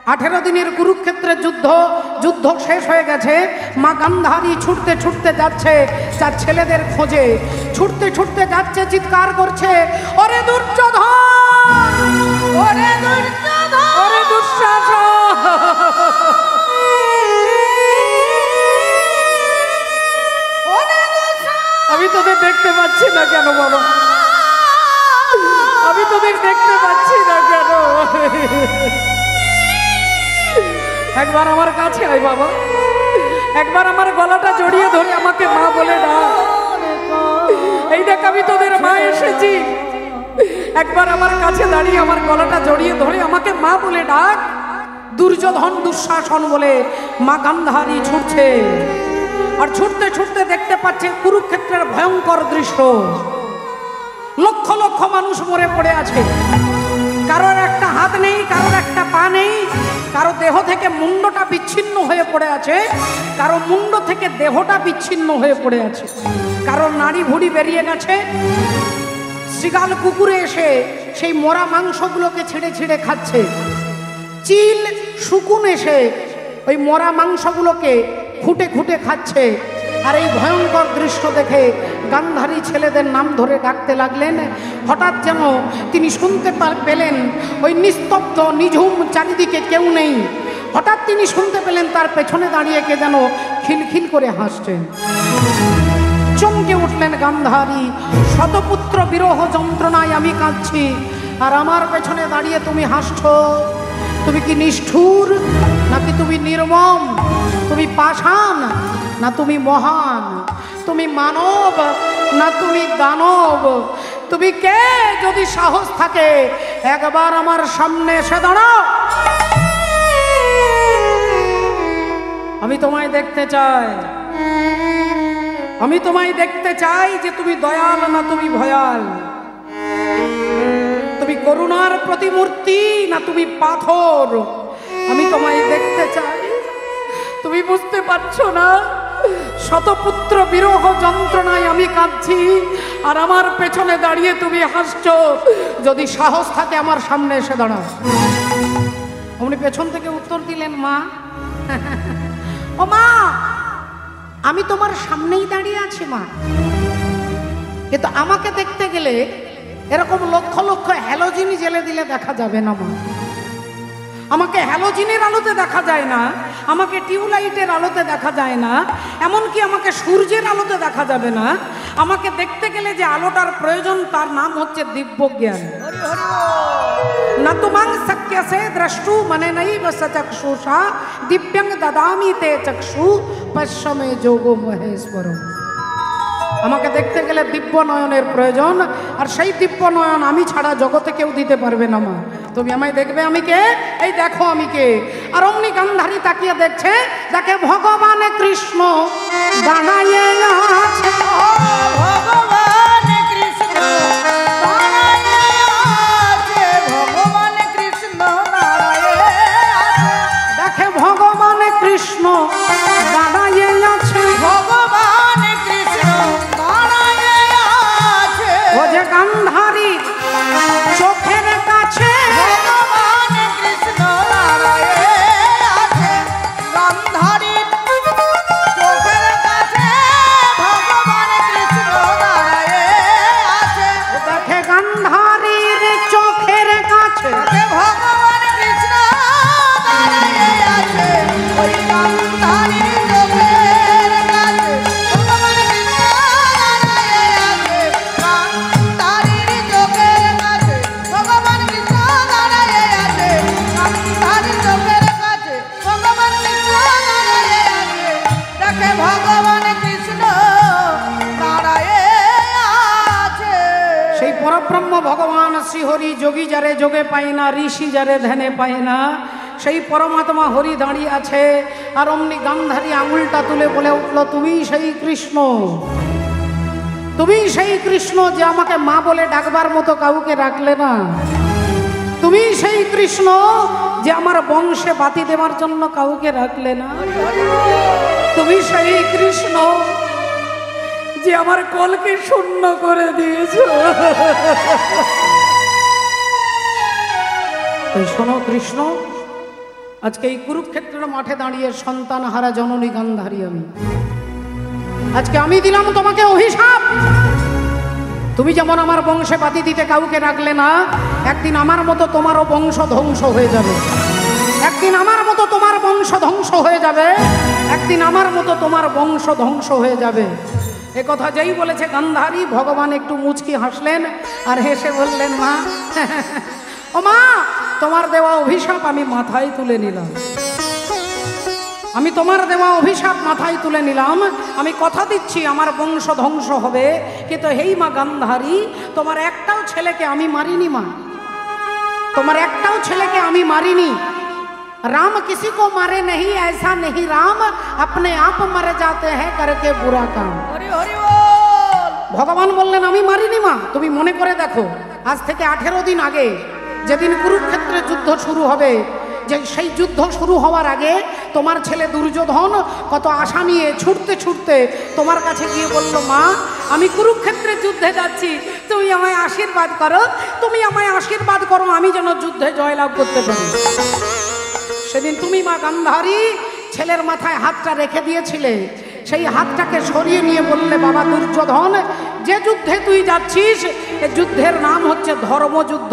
18 দিনের কুরুক্ষেত্রের যুদ্ধ শেষ হয়ে গেছে। মা গান্ধারী ছুটতে ছুটতে যাচ্ছে তার ছেলেদের খোঁজে, ছুটতে ছুটতে যাচ্ছে, চিৎকার করছে, ওরে দুর্যোধন, ওরে দুর্যোধন, ওরে দুঃশাসন, আমি তোদের দেখতে পাচ্ছি না কেন বাবা, আমি তোদের দেখতে পাচ্ছি না কেন? একবার আমার কাছে আয় বাবা, একবার আমার গলাটা জড়িয়ে ধরে আমাকে মা বলে ডাক। এই দেখ আমি তোদের মা এসেছি, একবার আমার কাছে দাঁড়িয়ে আমার গলাটা জড়িয়ে ধরে আমাকে মা বলে ডাক। দুর্যোধন দুঃশাসন বলে মা গান্ধারী ছুটছে, আর ছুটতে ছুটতে দেখতে পাচ্ছে কুরুক্ষেত্রের ভয়ঙ্কর দৃশ্য। লক্ষ লক্ষ মানুষ মরে পড়ে আছে, কারোর একটা হাত নেই, কারোর একটা পা নেই, কারো দেহ থেকে মুন্ডটা বিচ্ছিন্ন হয়ে পড়ে আছে, কারো মুন্ড থেকে দেহটা বিচ্ছিন্ন হয়ে পড়ে আছে, কারো নাড়ি ভুড়ি বেরিয়ে গেছে। শৃগাল কুকুরে এসে সেই মরা মাংসগুলোকে ছিঁড়ে ছিঁড়ে খাচ্ছে। চিল শুকুন এসে ওই মরা মাংসগুলোকে খুঁটে খুঁটে খাচ্ছে। আর এই ভয়ঙ্কর দৃশ্য দেখে গান্ধারী ছেলেদের নাম ধরে ডাকতে লাগলেন। হঠাৎ যেন তিনি শুনতে পেলেন ওই নিস্তব্ধ নিঝুম চারিদিকে কেউ নেই। হঠাৎ তিনি শুনতে পেলেন তার পেছনে দাঁড়িয়ে কে যেন খিলখিল করে হাসছেন। চমকে উঠলেন গান্ধারী, শতপুত্র বিরহ যন্ত্রণায় আমি কাঁদছি, আর আমার পেছনে দাঁড়িয়ে তুমি হাসছো। তুমি কি নিষ্ঠুর, নাকি তুমি নির্মম? তুমি পাষাণ, না তুমি মহান? তুমি মানব, না তুমি দানব? তুমি কে? যদি সাহস থাকে একবার আমার সামনে এসে দাঁড়াও, আমি তোমায় দেখতে চাই। আমি তোমায় দেখতে চাই যে তুমি দয়াল না তুমি ভয়াল, তুমি করুণার প্রতিমূর্তি না তুমি পাথর। আমি তোমায় দেখতে চাই। তুমি বুঝতে পারছো না? শতপুত্র বিরহ যন্ত্রণায় আমি কাঁদছি, আর আমার পেছনে দাঁড়িয়ে তুমি হাসছো। যদি সাহস থাকে আমার সামনে এসে দাঁড়াও। উনি পেছন থেকে উত্তর দিলেন, মা, ও মা, আমি তোমার সামনেই দাঁড়িয়ে আছি মা, কিন্তু আমাকে দেখতে গেলে এরকম লক্ষ লক্ষ হ্যালোজিন জ্বেলে দিলে দেখা যাবে না মা। আমাকে হ্যালোজিনের আলোতে দেখা যায় না, আমাকে টিউবলাইটের আলোতে দেখা যায় না, এমনকি আমাকে সূর্যের আলোতে দেখা যাবে না। আমাকে দেখতে গেলে যে আলোটার প্রয়োজন তার নাম হচ্ছে দিব্য জ্ঞান। না তুমাং শক্যসে দ্রষ্টু মানে নাই বসচক্ষুষা দিব্যাং দদামি তে চক্ষু পশ্যমে যোগো মহেশ্বর। আমাকে দেখতে গেলে দিব্য নয়নের প্রয়োজন, আর সেই দিব্য নয়ন আমি ছাড়া জগতে কেউ দিতে পারবে না মা। তুমি আমায় দেখবে, আমি কে? এই দেখো আমি কে। আর অমনি গান্ধারী তাকিয়ে দেখছে, দেখে ভগবান কৃষ্ণ দাঁড়াইয়ে আছে। ভগবান কৃষ্ণ দাঁড়াইয়ে আছে, ভগবান কৃষ্ণ দাঁড়াইয়ে আছে। দেখে ভগবান কৃষ্ণ দাঁড়াইয়ে আছে, ভগবান কৃষ্ণ দাঁড়াইয়ে আছে। ও যে গান্ধারী চোখের কাছে ভগবান কৃষ্ণ দাঁড়াইয়ে আছে, গান্ধারীর চোখের কাছে ভগবান কৃষ্ণ দাঁড়াইয়ে আছে। দেখে গান্ধারীর চোখের কাছে ভগবান কৃষ্ণ দাঁড়াইয়ে আছে, ওই গান্ধারীর চোখের কাছে ভগবান কৃষ্ণ দাঁড়াইয়ে আছে, গান্ধারীর চোখের কাছে ভগবান কৃষ্ণ দাঁড়াইয়ে আছে, গান্ধারীর চোখের কাছে ভগবান কৃষ্ণ দাঁড়াইয়ে আছে। দেখে ভগবান কৃষ্ণ দাঁড়াইয়ে আছে। সেই পরব্রহ্ম ভগবান শ্রীহরি, যোগী যারে যোগে পায় না, ঋষি যারে ধ্যানে পায় না, সেই পরমাত্মা হরি দাঁড়িয়ে আছে। আর অমনি গান্ধারী আঙুলটা তুলে বলে উঠল, তুমি সেই কৃষ্ণ, তুমি সেই কৃষ্ণ যে আমাকে মা বলে ডাকবার মতো কাউকে রাখলে না। তুমি সেই কৃষ্ণ যে আমার বংশে বাতি দেওয়ার জন্য কাউকে রাখলে না। তুমি সেই কৃষ্ণ যে আমার কলকে শূন্য করে দিয়েছো। শোনো কৃষ্ণ, আজকে এই কুরুক্ষেত্রের মাঠে দাঁড়িয়ে সন্তান হারা জননী গান্ধারী আমি। আজকে আমি দিলাম তোমাকে অভিশাপ। তুমি যেমন আমার বংশে বাতি দিতে কাউকে রাখলে না, একদিন আমার মতো তোমারও বংশ ধ্বংস হয়ে যাবে। একদিন আমার মতো তোমার বংশ ধ্বংস হয়ে যাবে। একদিন আমার মতো তোমার বংশ ধ্বংস হয়ে যাবে। এ কথা যেই বলেছে গান্ধারী, ভগবান একটু মুচকি হাসলেন আর হেসে বললেন, মা ও মা, তোমার দেওয়া অভিশাপ আমি মাথায় তুলে নিলাম। আমি তোমার দেওয়া অভিশাপ মাথায় তুলে নিলাম। আমি কথা দিচ্ছি আমার বংশ ধ্বংস হবে, কিন্তু হেই মা গান্ধারী, তোমার একটাও ছেলেকে আমি মারিনি মা। তোমার একটাও ছেলেকে আমি মারিনি। राम किसी को मारे नहीं, ऐसा नहीं राम अपने आप मर जाते हैं करके बुरा काम। ভগবান বললেন আমি মারিনি মা। তুমি মনে করে দেখো, আজ থেকে 18 দিন আগে যেদিন কুরুক্ষেত্রের যুদ্ধ শুরু হবে, যে সেই যুদ্ধ শুরু হওয়ার আগে তোমার ছেলে দুর্যোধন কত আশা নিয়ে ছুটতে ছুটতে তোমার কাছে গিয়ে বলল, মা আমি কুরুক্ষেত্রের যুদ্ধে যাচ্ছি, তুমি আমায় আশীর্বাদ করো, তুমি আমায় আশীর্বাদ করো, আমি যেন যুদ্ধে জয়লাভ করতে পারি। সেদিন তুমি মা গান্ধারী ছেলের মাথায় হাতটা রেখে দিয়েছিলে। সেই হাতটাকে সরিয়ে নিয়ে বললে, বাবা দুর্যোধন, যে যুদ্ধে তুই যাচ্ছিস এ যুদ্ধের নাম হচ্ছে ধর্মযুদ্ধ।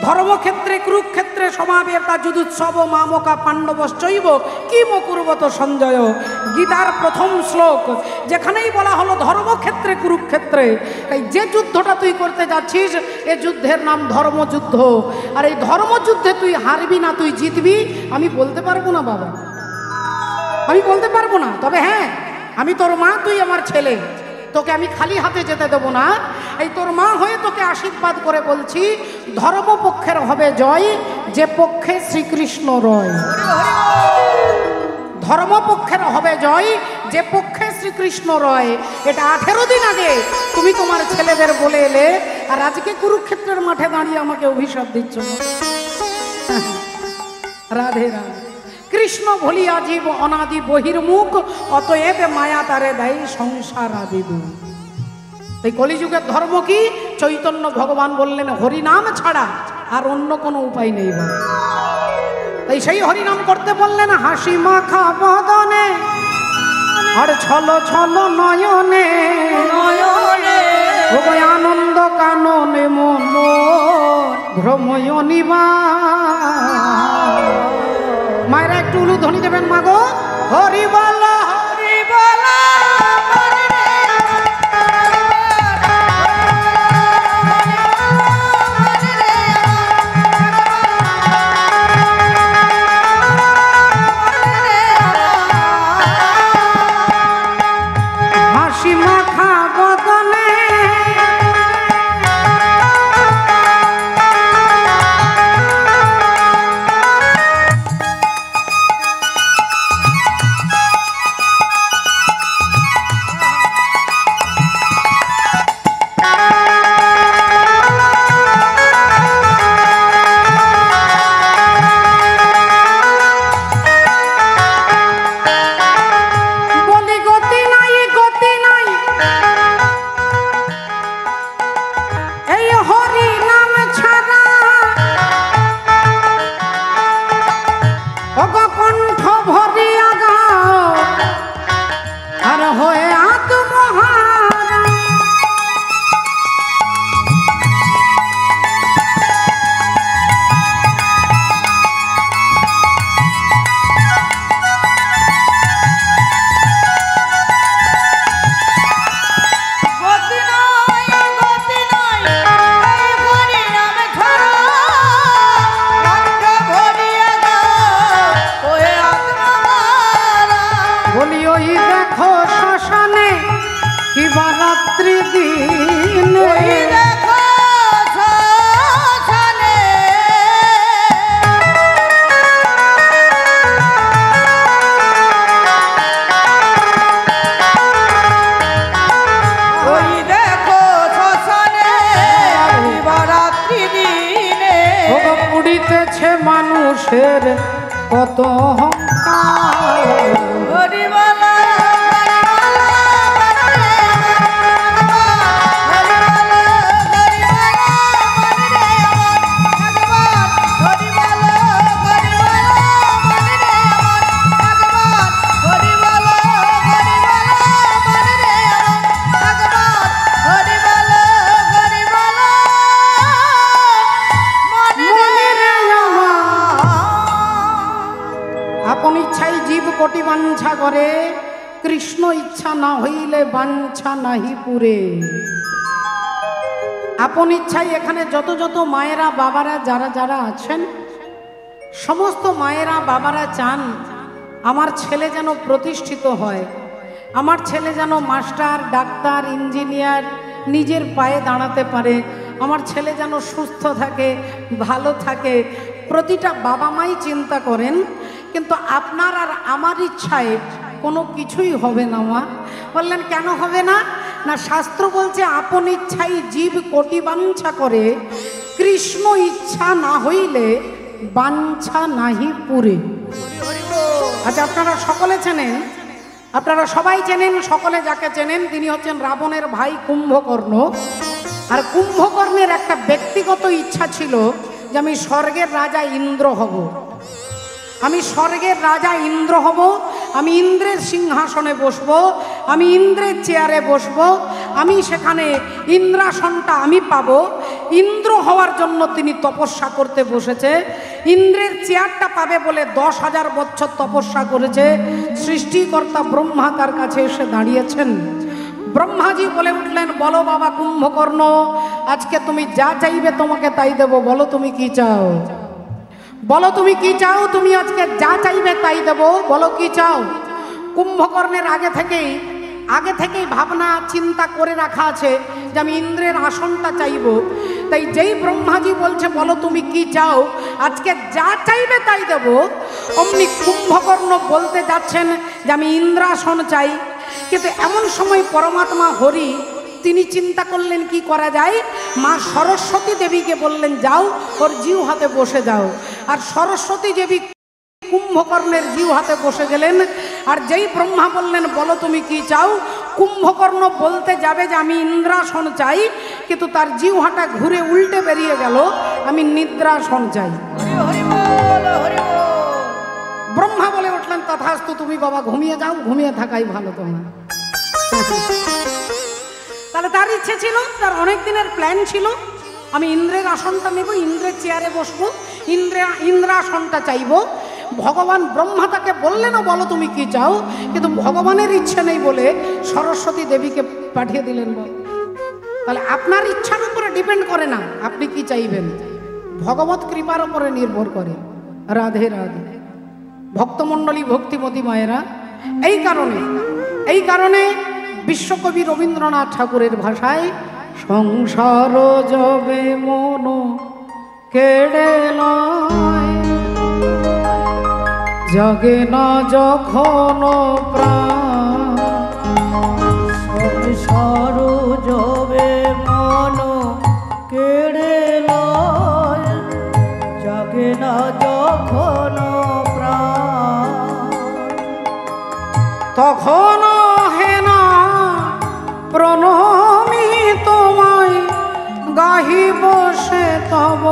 ধর্মক্ষেত্রে কুরুক্ষেত্রে সমাবেতা যুদুৎসব মামকা পাণ্ডবশ্চৈব কিম কুর্বত সঞ্জয়। গীতার প্রথম শ্লোক, যেখানেই বলা হলো ধর্মক্ষেত্রে কুরুক্ষেত্রে, এই যে যুদ্ধটা তুই করতে যাচ্ছিস এ যুদ্ধের নাম ধর্মযুদ্ধ। আর এই ধর্মযুদ্ধে তুই হারবি না তুই জিতবি আমি বলতে পারবো না বাবা, আমি বলতে পারবো না। তবে হ্যাঁ, আমি তোর মা, তুই আমার ছেলে, তোকে আমি খালি হাতে যেতে দেবো না। এই তোর মা হয়ে তোকে আশীর্বাদ করে বলছি, ধর্মপক্ষের হবে জয়, যে পক্ষে শ্রীকৃষ্ণ রয়। ধর্মপক্ষের হবে জয়, যে পক্ষে শ্রীকৃষ্ণ রয়। এটা 18 দিন আগে তুমি তোমার ছেলেদের বলে এলে, আর আজকে কুরুক্ষেত্রের মাঠে দাঁড়িয়ে আমাকে অভিশাপ দিচ্ছ। রাধে রাধে। কৃষ্ণ ভুলিয়া জীব অনাদি বহির্মুখ, অতএব মায়া তারে দেয় সংসার আদি দুঃখ। এই কলিযুগের ধর্ম কি? চৈতন্য ভগবান বললেন, হরিনাম ছাড়া আর অন্য কোনো উপায় নেই বাবা। তাই সেই হরিনাম করতে বললেন, হাসি মাখা বদনে আর ছল ছল নয়নে, আনন্দ কাননে মন ভ্রময় নিবা। মায়েরা একটু উলু ধ্বনি দেবেন মাগো, হরি বলা হরি বলা। হাসি মাখা বদনে মানুষের কত কোটি বাঞ্ছা করে, কৃষ্ণ ইচ্ছা না হইলে বাঞ্ছা নাহি পুরে। আপন ইচ্ছায় এখানে যত যত মায়েরা বাবারা যারা যারা আছেন, সমস্ত মায়েরা বাবারা চান আমার ছেলে যেন প্রতিষ্ঠিত হয়, আমার ছেলে যেন মাস্টার, ডাক্তার, ইঞ্জিনিয়ার নিজের পায়ে দাঁড়াতে পারে, আমার ছেলে যেন সুস্থ থাকে, ভালো থাকে। প্রতিটা বাবা মাই চিন্তা করেন, কিন্তু আপনার আর আমার ইচ্ছায় কোনো কিছুই হবে না। মা বললেন কেন হবে না? না, শাস্ত্র বলছে আপন ইচ্ছাই জীব কোটি বাঞ্ছা করে, কৃষ্ণ ইচ্ছা না হইলে বাঞ্ছা নাহি পুরে। আচ্ছা, আপনারা সকলে চেনেন, আপনারা সবাই চেনেন, সকলে যাকে চেনেন তিনি হচ্ছেন রাবণের ভাই কুম্ভকর্ণ। আর কুম্ভকর্ণের একটা ব্যক্তিগত ইচ্ছা ছিল যে আমি স্বর্গের রাজা ইন্দ্র হব, আমি স্বর্গের রাজা ইন্দ্র হব, আমি ইন্দ্রের সিংহাসনে বসবো, আমি ইন্দ্রের চেয়ারে বসবো, আমি সেখানে ইন্দ্রাসনটা আমি পাবো। ইন্দ্র হওয়ার জন্য তিনি তপস্যা করতে বসেছে, ইন্দ্রের চেয়ারটা পাবে বলে 10,000 বছর তপস্যা করেছে। সৃষ্টিকর্তা ব্রহ্মা তার কাছে এসে দাঁড়িয়েছেন। ব্রহ্মাজি বলে উঠলেন, বলো বাবা কুম্ভকর্ণ, আজকে তুমি যা চাইবে তোমাকে তাই দেব, বলো তুমি কি চাও, বলো তুমি কি চাও, তুমি আজকে যা চাইবে তাই দেব, বলো কি চাও। কুম্ভকর্ণের আগে থেকেই ভাবনা চিন্তা করে রাখা আছে যে আমি ইন্দ্রের আসনটা চাইব। তাই যেই ব্রহ্মাজি বলছে বলো তুমি কি চাও, আজকে যা চাইবে তাই দেব, অমনি কুম্ভকর্ণ বলতে যাচ্ছেন যে আমি ইন্দ্রাসন চাই। কিন্তু এমন সময় পরমাত্মা হরি তিনি চিন্তা করলেন কি করা যায়। মা সরস্বতী দেবীকে বললেন যাও ওর জিউ হাতে বসে যাও। আর সরস্বতী দেবী কুম্ভকর্ণের জিউ হাতে বসে গেলেন। আর যেই ব্রহ্মা বললেন বলো তুমি কি চাও, কুম্ভকর্ণ বলতে যাবে যে আমি ইন্দ্রাসন চাই, কিন্তু তার জিউ হাঁটা ঘুরে উল্টে বেরিয়ে গেল আমি নিদ্রাসন চাই। ব্রহ্মা বলে উঠলেন তথাস্তু, তুমি বাবা ঘুমিয়ে যাও, ঘুমিয়ে থাকাই ভালো তোমার। তাহলে তার ইচ্ছে ছিল, তার অনেক দিনের প্ল্যান ছিল, আমি ইন্দ্রের আসনটা নেব, ইন্দ্রের চেয়ারে বসবো, ইন্দ্রাসনটা চাইব। ভগবান ব্রহ্মা তাকে বললেনও বলো তুমি কি চাও, কিন্তু ভগবানের ইচ্ছে নেই বলে সরস্বতী দেবীকে পাঠিয়ে দিলেন। বল, তাহলে আপনার ইচ্ছার উপরে ডিপেন্ড করে না আপনি কি চাইবেন, ভগবত কৃপার উপরে নির্ভর করে। রাধে রাধে ভক্তমণ্ডলী, ভক্তিমতী মায়েরা, এই কারণে বিশ্বকবি রবীন্দ্রনাথ ঠাকুরের ভাষায় সংসার যবে মন কেড়ে লয়, জাগে না যখন প্রাণ, সংসার যবে মন কেড়ে লয়, জাগে না যখন প্রাণ, তখন হে না প্রণমী তোমায়, গাহি বসে তব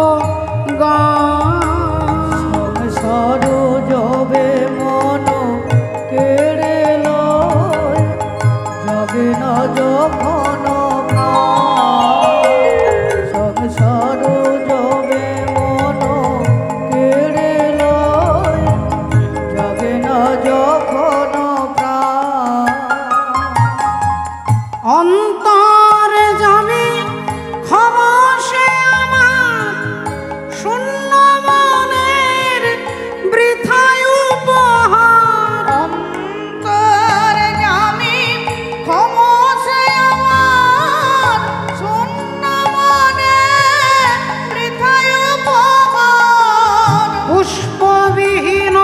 গান। সংসার যবে মন কেড়ে লয়, জাগে না যখন প্রাণ, সংসার যবে মন কেড়ে লয়, জাগে না যখন প্রাণ। অন্তরে যাবে ক্ষমসে আমার শূন্য মনের বৃথায় উপহার, অন্তরে যাবে ক্ষমসে আমার শূন্য মনের বৃথায় উপহার, পুষ্পবিহীন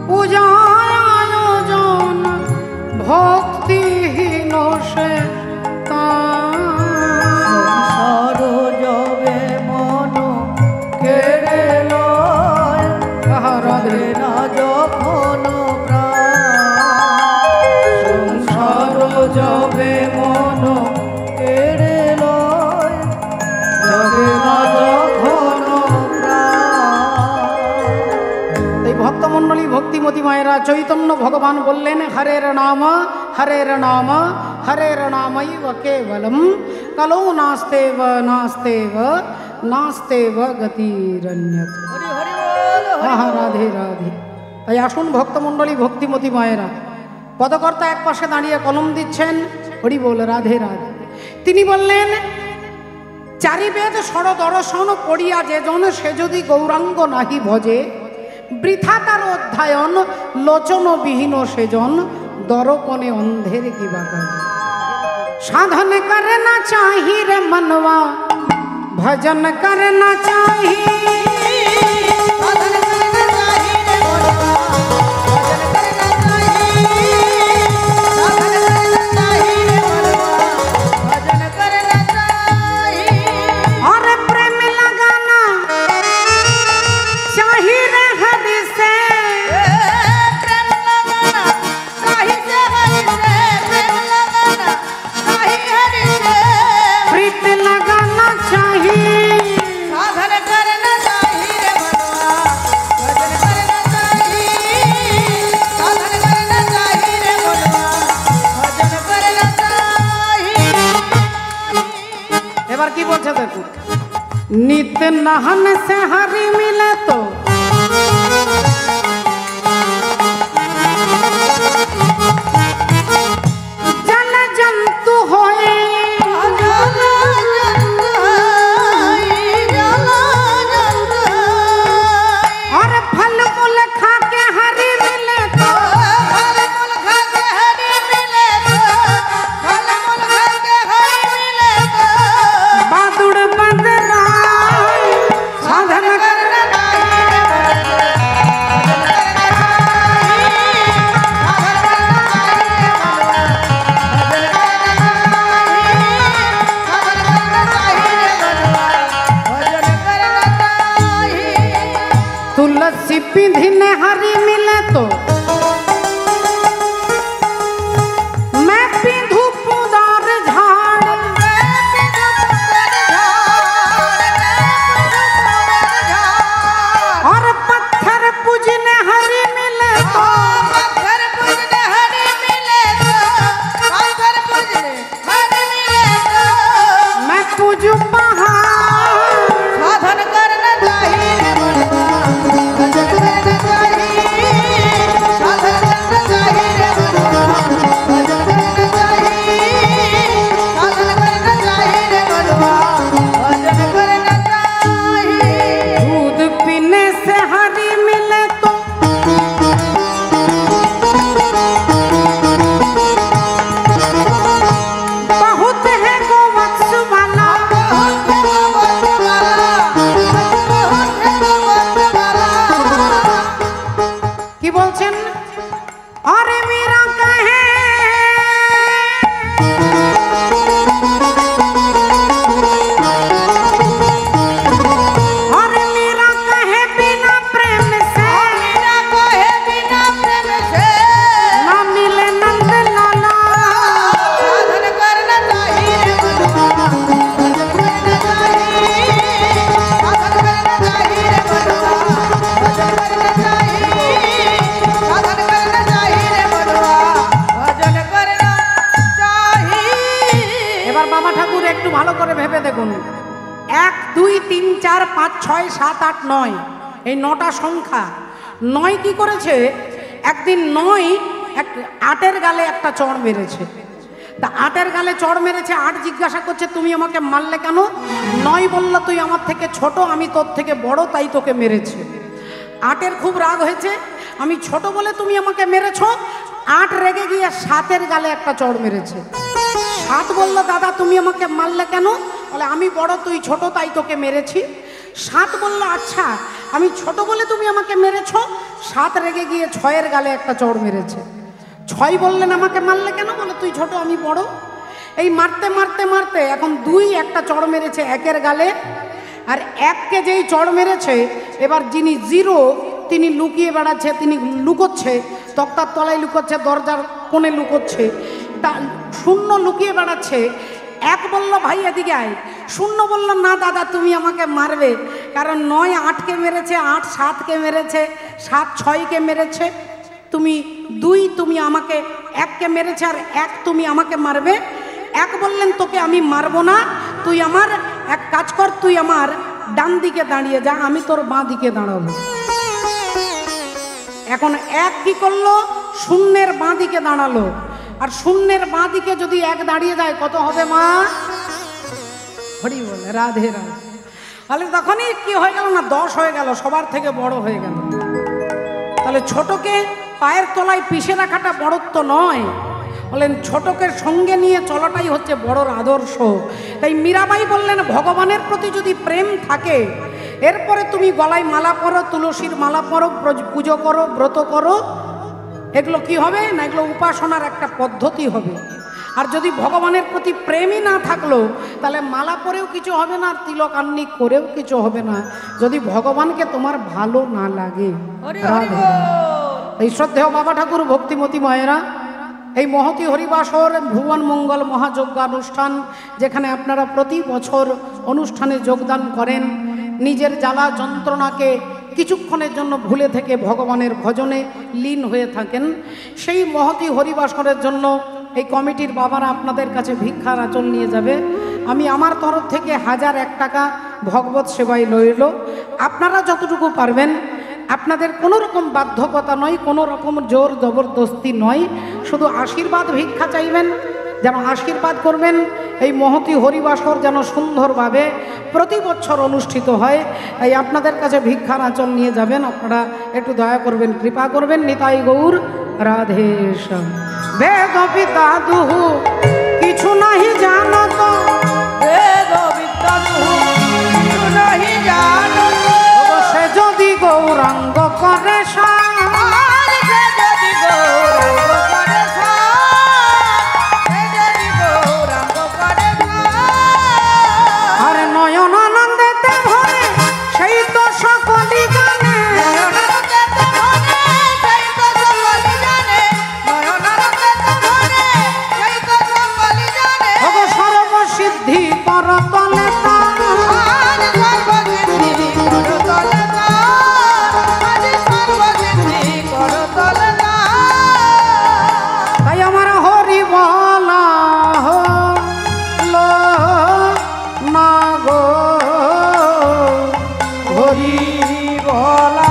পূজায় আয়োজন, ভক্তিহীন সে সংসার যবে মন কেড়ে লয়, জাগে না যখন প্রাণ, সংসার যবে মন কেড়ে লয়, জাগে না যখন প্রাণ। এই ভক্তমণ্ডলী, ভক্তিমতী মায়েরা, চৈতন্য ভগবান বললেন হরের নাম হরের নাম হরের নামৈব কেবলম, কলো নাস্তেব নাস্তেব নাস্তেব গতিরন্যত। হরি হরি বল, হরি রাধে রাধে। তাই আসুন ভক্তমণ্ডলী, ভক্তিমতী মায়েরা। পদকর্তা এক পাশে দাঁড়িয়ে কলম দিচ্ছেন, হরি বল, রাধে রাধে। তিনি বললেন, চারিবেদ ষড় দর্শন পড়িয়া যেজন, সে যদি গৌরাঙ্গ নাহি ভজে, বৃথা তার অধ্যায়ন, লোচনবিহীন সেজন, দরপনে অন্ধের কিবা কাজ। সাধন করনা চাহি রে মনवा, भजन करना चाहिए, साधन करना चाहिए रे मनवा, भजन करना चाहिए, साधन करना चाहिए रे मनवा, भजन करना चाहिए। और प्रेम लगाना चाहिए रे हरि से, प्रेम लगाना चाहिए से हरि से, प्रेम लगाना चाहिए हरि से, प्रीत लगाना चाहिए, साधन करना चाहिए रे मनवा, भजन करना चाहिए, साधन करना चाहिए रे मनवा, भजन करना चाहिए। এবার কি বলছে দেখো, নিত নহন से हरि मिले तो जल जंतु होए, और फल मूल खा के हरि मिले तो बादुड़ बदरा, साधन करना तुलसी पिंधिने हरि मिले तो मैं पिंधु पुदार झाड़, और पत्थर पूजने हरि मिले तो मैं पूजू पहाड़, साधन करना चाहिए रे मनवा, भजन करना चाहिए, साधन करना चाहिए रे मनवा, भजन करना चाहिए, साधन करना चाहिए रे मनवा, भजन करना चाहिए। दूध पीने से हरि मिले तो बहुत है गोवत्स वाला, কি বলছেন, আরে মেরা কহে अरे मेरा कहे बिना प्रेम से ना मिले नंद लाला, साधन करना चाहिए रे मनवा, भजन करना चाहिए, साधन करना चाहिए रे मनवा, भजन करना चाहिए, साधन करना चाहिए रे मनवा, भजन करना चाहिए। এবার বাবা ঠাকুর একটু ভালো করে ভেবে দেখুন, 1 2 3 4 5 6 7 8 9, এই 9টা সংখ্যা। 9 কি করেছে, একদিন 9 8-এর গালে একটা চড় মেরেছে। তা 8-এর গালে চড় মেরেছে, 8 জিজ্ঞাসা করছে তুমি আমাকে মারলে কেন? 9 বলল তুই আমার থেকে ছোট, আমি তোর থেকে বড়, তাই তোকে মেরেছে। 8-এর খুব রাগ হয়েছে, আমি ছোট বলে তুমি আমাকে মেরেছ। 8 রেগে গিয়ে 7-এর গালে একটা চড় মেরেছে। 7 বলল দাদা তুমি আমাকে মারলে কেন? বলে আমি বড় তুই ছোট, তাই তোকে মেরেছি। 7 বলল আচ্ছা আমি ছোট বলে তুমি আমাকে মেরেছ। 7 রেগে গিয়ে 6-এর গালে একটা চড় মেরেছে। 6 বললেন আমাকে মারলে কেন? বলে তুই ছোট আমি বড়। এই মারতে মারতে মারতে এখন 2 একটা চড় মেরেছে 1-এর গালে, আর 1কে যেই চড় মেরেছে, এবার যিনি 0 তিনি লুকিয়ে বেড়াচ্ছে, তিনি লুকোচ্ছে, তক্তার তলায় লুকোচ্ছে, দরজার কোণে লুকোচ্ছে, তা 0 লুকিয়ে বেড়াচ্ছে। 1 বলল ভাই এদিকে আয়। 0 বলল না দাদা তুমি আমাকে মারবে, কারণ 9 8কে মেরেছে, 8 7কে মেরেছে, 7 6কে মেরেছে, তুমি 2 তুমি আমাকে 1কে মেরেছে, আর 1 তুমি আমাকে মারবে। 1 বললেন তোকে আমি মারবো না, তুই আমার এক কাজ কর, তুই আমার ডান দিকে দাঁড়িয়ে যা, আমি তোর বাঁ দিকে দাঁড়াবো। এখন এক কি করলো, শূন্যের বাঁ দিকে দাঁড়ালো, আর শূন্যের বাঁ দিকে যদি এক দাঁড়িয়ে যায় কত হবে মা? হরি বলে রাধে রাধে। তাহলে তখনই কি হয়ে গেল না, 10 হয়ে গেল, সবার থেকে বড় হয়ে গেল। তাহলে ছোটকে পায়ের তলায় পিষে রাখাটা বড়ত্ব নয়, বললেন ছোটকে সঙ্গে নিয়ে চলাটাই হচ্ছে বড়র আদর্শ। তাই মীরাবাই বললেন ভগবানের প্রতি যদি প্রেম থাকে, এরপরে তুমি গলায় মালা পরো, তুলসীর মালা পরো, পুজো করো, ব্রত করো, এগুলো কি হবে না, এগুলো উপাসনার একটা পদ্ধতি হবে। আর যদি ভগবানের প্রতি প্রেমই না থাকলো, তাহলে মালা পরেও কিছু হবে না, আর তিলকান্নি করেও কিছু হবে না, যদি ভগবানকে তোমার ভালো না লাগে। রাধে। এই শ্রদ্ধেয় বাবা ঠাকুর, ভক্তিমতী মায়েরা, এই মহতি হরিবাসর ভুবন মঙ্গল মহাযজ্ঞানুষ্ঠান, যেখানে আপনারা প্রতি বছর অনুষ্ঠানে যোগদান করেন, নিজের জ্বালা যন্ত্রণাকে কিছুক্ষণের জন্য ভুলে থেকে ভগবানের ভজনে লীন হয়ে থাকেন, সেই মহতি হরিবাসরের জন্য এই কমিটির বাবারা আপনাদের কাছে ভিক্ষার আঁচল নিয়ে যাবে। আমি আমার তরফ থেকে 1001 টাকা ভগবত সেবায় লইল। আপনারা যতটুকু পারবেন, আপনাদের কোনো রকম বাধ্যকতা নয়, কোনো রকম জোর জবরদস্তি নয়, শুধু আশীর্বাদ ভিক্ষা চাইবেন, যেন আশীর্বাদ করবেন এই মহতি হরিবাসর যেন সুন্দরভাবে প্রতি বছর অনুষ্ঠিত হয়। তাই আপনাদের কাছে ভিক্ষার আঁচল নিয়ে যাবেন, আপনারা একটু দয়া করবেন, কৃপা করবেন। নিতাই গৌর রাধেশ্যাম। বেদ বিদ্যা দুহু কিছু নাহি জানত, বেদ বিদ্যা দুহু কিছু নাহি জানত, সে যদি গৌরাঙ্গ করে আর সে যদি গৌরাঙ্গ করে সে যদি গৌরাঙ্গ করে আর নয়ন আনন্দেতে ভরে, সেই তো সকলই জানে, সর্বসিদ্ধি কর তলে তাই আমার হরি বলা হলো না গো, হরি বলা।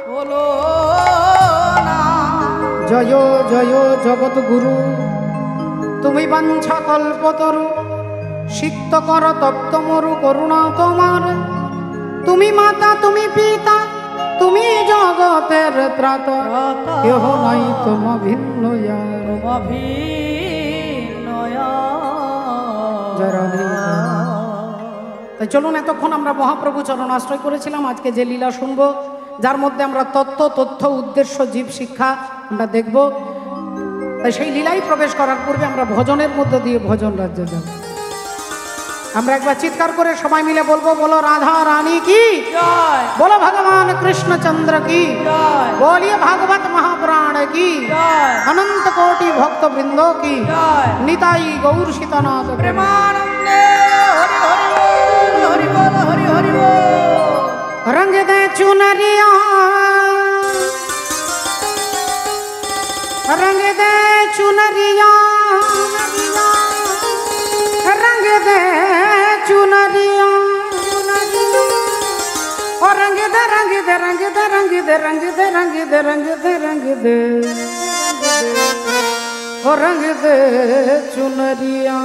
হলো জয় জয় জগৎ গুরু, তুমি বাঞ্ছা কল্পতরু, সিক্ত কর তপ্ত মরু করুণা তোমার। তুমি মাতা, তুমি পিতা, তুমি জগতের ত্রাতা, কেহ নাই তোম ভিন্ন ইয়ার। জয় রাধে। তাই চলুন, এতক্ষণ আমরা মহাপ্রভু চরণ আশ্রয় করেছিলাম। আজকে যে লীলা শুনবো, যার মধ্যে আমরা তথ্য উদ্দেশ্য জীব শিক্ষা আমরা দেখব, তাই সেই লীলাই প্রবেশ করার পূর্বে আমরা ভজনের মধ্য দিয়ে ভজন রাজ্যে যাব। আমরা একবার চিৎকার করে সবাই মিলে বলবো, বলো রাধা রানী কি জয়, বলো ভগবান কৃষ্ণচন্দ্র কি জয়, बोलिए भागवत महापुराण की জয়, अनंत कोटि भक्त वृंदों की জয়। निताई गौर सीतानाथ प्रेमानंदे हरि हरि बोल, हरि बोल, हरि हरि बोल। रंग दे चुनरिया, रंग दे चुनरिया, रंग दे चुनरिया, और रंग दे रंग दे रंग दे रंग दे रंग दे रंग दे रंग दे रंग दे, और रंग दे चुनरिया।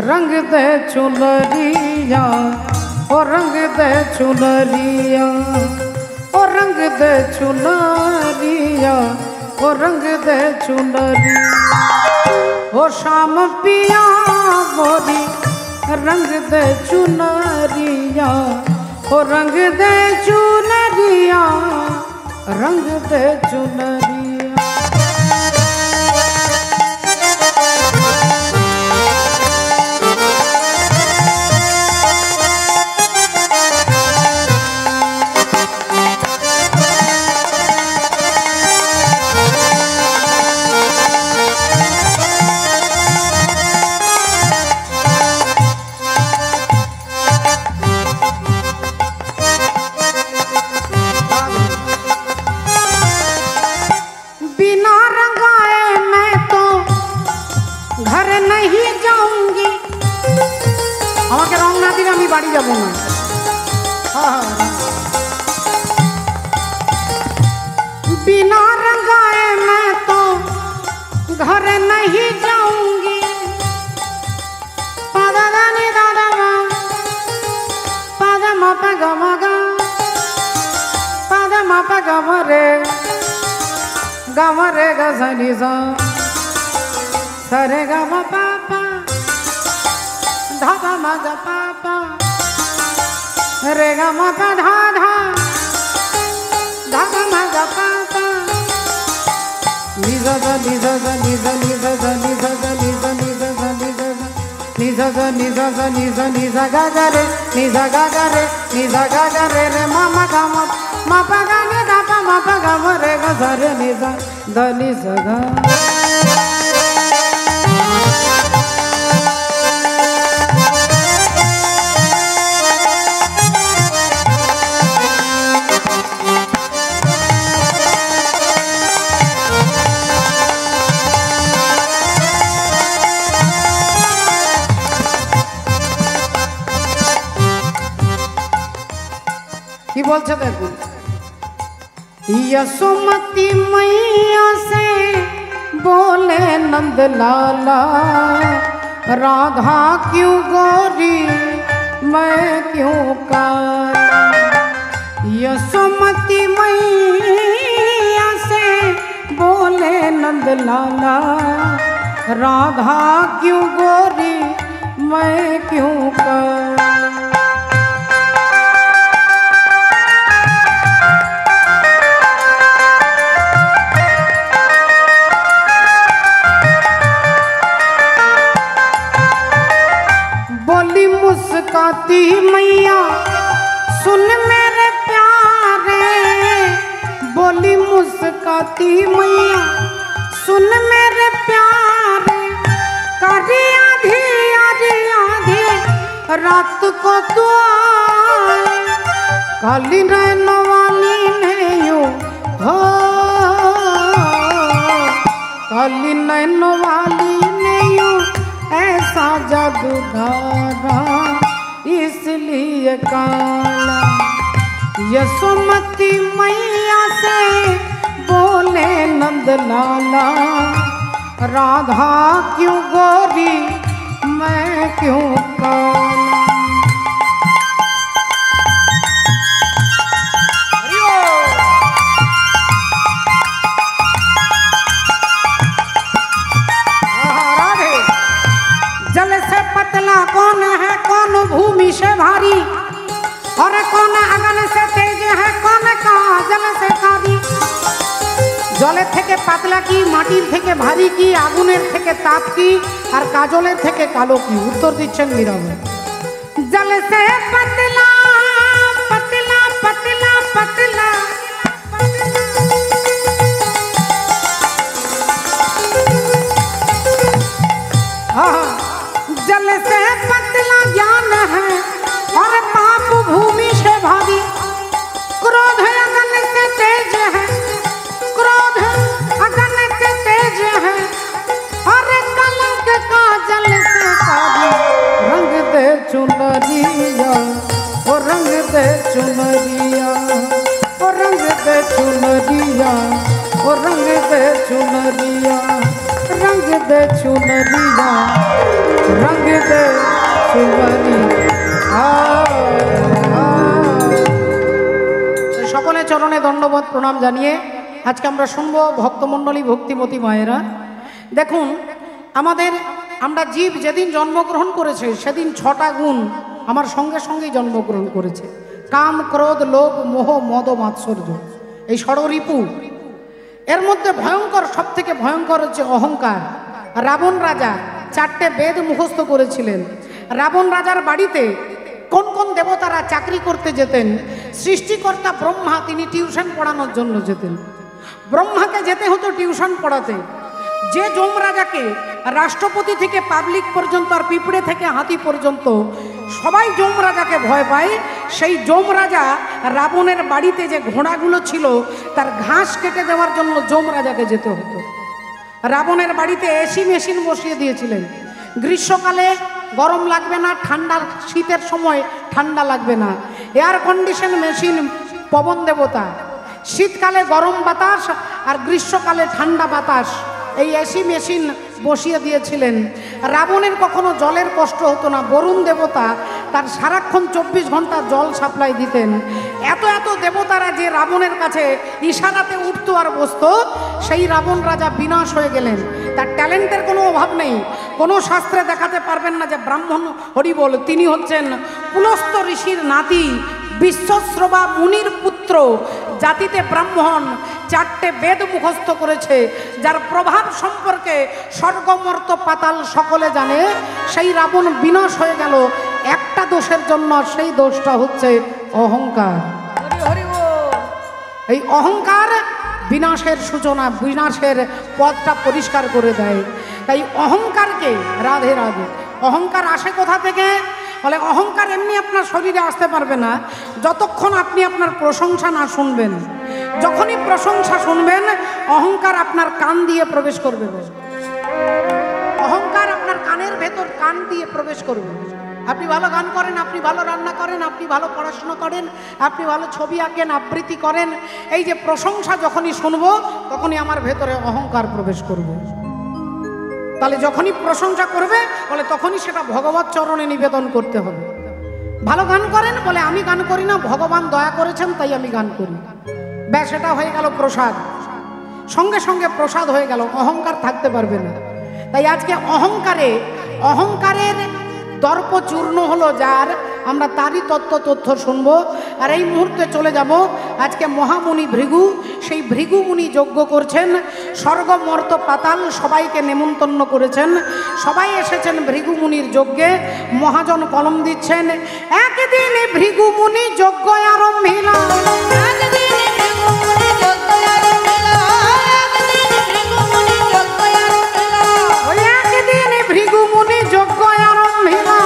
रंग दे चुनरिया, ओ रंग दे चुनरिया, ओ रंग दे चुनरिया, ओ रंग दे चुनरिया, ओ शाम पिया मोरी रंग दे चुनरिया, ओ रंग दे चुनरिया, रंग दे चुनरिया। আমাকে রং না দিলে আমি বাড়ি যাব না। बिना रंगाए मैं तो घर नहीं जाऊंगी। पादा दानी दादा गा, पादा मापा गमगा, पादा मापा गमरे, गमरे गजनी सा, सरे गम पापा, धापा मगा पापा, रे गम पा धा धा, धापा मगा पापा, निजा गा निजा गा निजा निजा गा निजा गा निजा निजा गा निजा गा निजा गा निजा निजा गा गा रे, निजा गा गा रे, निजा गा गा रे रे मामा गा मा पा गा ने धा पा मा पा गा म रे गा सा रे निजा ध निजा गा। কি বলছে দেখুন, यशोमती मैया से बोले नंद लाला, राधा क्यों गोरी मैं क्यों काला। यशोमती मैया से बोले नंद लाला, राधा क्यों गोरी मैं क्यों काला। मुस्काती मैया सुन मेरे प्यारे, बोली मुस्काती मैया सुन मेरे प्यारे, करिया रात को तू आए काली नैन वाली नहीं हो काली नैन वाली नहीं हो ऐसा जादू धारा इसलिए काला यशोमती मैया से बोले नंद लाला राधा क्यों गोरी मैं क्यों काला। जल से पतला कौन है कौन भूमि से भारी और कौन अगन से तेज है कौन का जल से कारी। जले থেকে পাতলা কি মাটির থেকে ভারী কি আগুনের থেকে তাপ কি আর কাজলের থেকে কালো কি উত্তর দিচ্ছেন মীরাবাই। জল সে পতলা পতলা পতলা পতলা जल से पतला ज्ञान है और पाप भूमि से भारी। क्रोध अगन से तेज है क्रोध अगन से तेज है और कलंक का जल से कारी। रंग दे चुनरिया ओ रंग दे चुनरिया ओ रंग दे चुनरिया ओ रंग दे चुनरिया रंग दे चुनरिया रंग दे चुनरिया। সকলে চরণে দণ্ডবোধ প্রণাম জানিয়ে আজকে আমরা শুনবো ভক্তমণ্ডলী ভক্তিমতী মায়েরা। দেখুন আমরা জীব যেদিন জন্মগ্রহণ করেছে সেদিন 6টা গুণ আমার সঙ্গে সঙ্গেই জন্মগ্রহণ করেছে। কাম ক্রোধ লোভ মোহ মদ মাৎসর্য এই ষড়রিপু। এর মধ্যে ভয়ঙ্কর সবথেকে ভয়ঙ্কর হচ্ছে অহংকার। রাবণ রাজা 4টে বেদ মুখস্থ করেছিলেন। রাবণ রাজার বাড়িতে কোন কোন দেবতারা চাকরি করতে যেতেন? সৃষ্টিকর্তা ব্রহ্মা তিনি টিউশন পড়ানোর জন্য যেতেন। ব্রহ্মাকে যেতে হতো টিউশন পড়াতে। যে যমরাজাকে রাষ্ট্রপতি থেকে পাবলিক পর্যন্ত আর পিঁপড়ে থেকে হাতি পর্যন্ত সবাই যমরাজাকে ভয় পায়, সেই যমরাজা রাবণের বাড়িতে যে ঘোড়াগুলো ছিল তার ঘাস কেটে দেওয়ার জন্য যমরাজাকে যেতে হতো। রাবণের বাড়িতে এসি মেশিন বসিয়ে দিয়েছিলেন। গ্রীষ্মকালে গরম লাগবে না, শীতের সময় ঠান্ডা লাগবে না। এয়ার কন্ডিশন মেশিন পবন দেবতা। শীতকালে গরম বাতাস আর গ্রীষ্মকালে ঠান্ডা বাতাস এই এসি মেশিন বসিয়ে দিয়েছিলেন। রাবণের কখনো জলের কষ্ট হতো না। বরুণ দেবতা তার সারাক্ষণ 24 ঘন্টা জল সাপ্লাই দিতেন। এত এত দেবতারা যে রাবণের কাছে ইশারাতে উঠতো আর বসতো, সেই রাবণ রাজা বিনাশ হয়ে গেলেন। তার ট্যালেন্টের কোনো অভাব নেই। কোনো শাস্ত্রে দেখাতে পারবেন না যে ব্রাহ্মণ হরিবোল তিনি হচ্ছেন পুলস্ত ঋষির নাতি, বিশ্বশ্রবা মুনির পুত্র, জাতিতে ব্রাহ্মণ, 4টে বেদ মুখস্থ করেছে, যার প্রভাব সম্পর্কে স্বর্গমর্ত পাতাল সকলে জানে। সেই রাবণ বিনাশ হয়ে গেল একটা দোষের জন্য, সেই দোষটা হচ্ছে অহংকার। এই অহংকার বিনাশের সূচনা, বিনাশের পথটা পরিষ্কার করে দেয়। তাই অহংকারকে রাধে রাধে। অহংকার আসে কোথা থেকে? বলে অহংকার এমনি আপনার শরীরে আসতে পারবে না যতক্ষণ আপনি আপনার প্রশংসা না শুনবেন। যখনই প্রশংসা শুনবেন অহংকার আপনার কান দিয়ে প্রবেশ করবে। অহংকার আপনার কানের ভেতর কান দিয়ে প্রবেশ করবে। আপনি ভালো গান করেন, আপনি ভালো রান্না করেন, আপনি ভালো পড়াশোনা করেন, আপনি ভালো ছবি আঁকেন, আবৃত্তি করেন, এই যে প্রশংসা যখনই শুনবো তখনই আমার ভেতরে অহংকার প্রবেশ করবে। তাহলে যখনই প্রশংসা করবে বলে তখনই সেটা ভগবত চরণে নিবেদন করতে হবে। ভালো গান করেন বলে আমি গান করি না, ভগবান দয়া করেছেন তাই আমি গান করি। ব্যাস, এটা হয়ে গেল প্রসাদ। সঙ্গে সঙ্গে প্রসাদ হয়ে গেল, অহংকার থাকতে পারবে না। তাই আজকে অহংকারের দর্প চূর্ণ হলো যার, আমরা তারই তথ্য শুনবো। আর এই মুহূর্তে চলে যাব আজকে মহামুনি ভৃগু। সেই ভৃগু মুনি যজ্ঞ করছেন, স্বর্গ মর্ত পাতাল সবাইকে নেমন্তন্ন করেছেন। সবাই এসেছেন ভৃগু মুনির যজ্ঞে। মহাজন কলম দিচ্ছেন, একদিন ভৃগু মুনি যজ্ঞ আরম্ভিলা। একদিন ভৃগু মুনি যজ্ঞ আরম্ভিলা।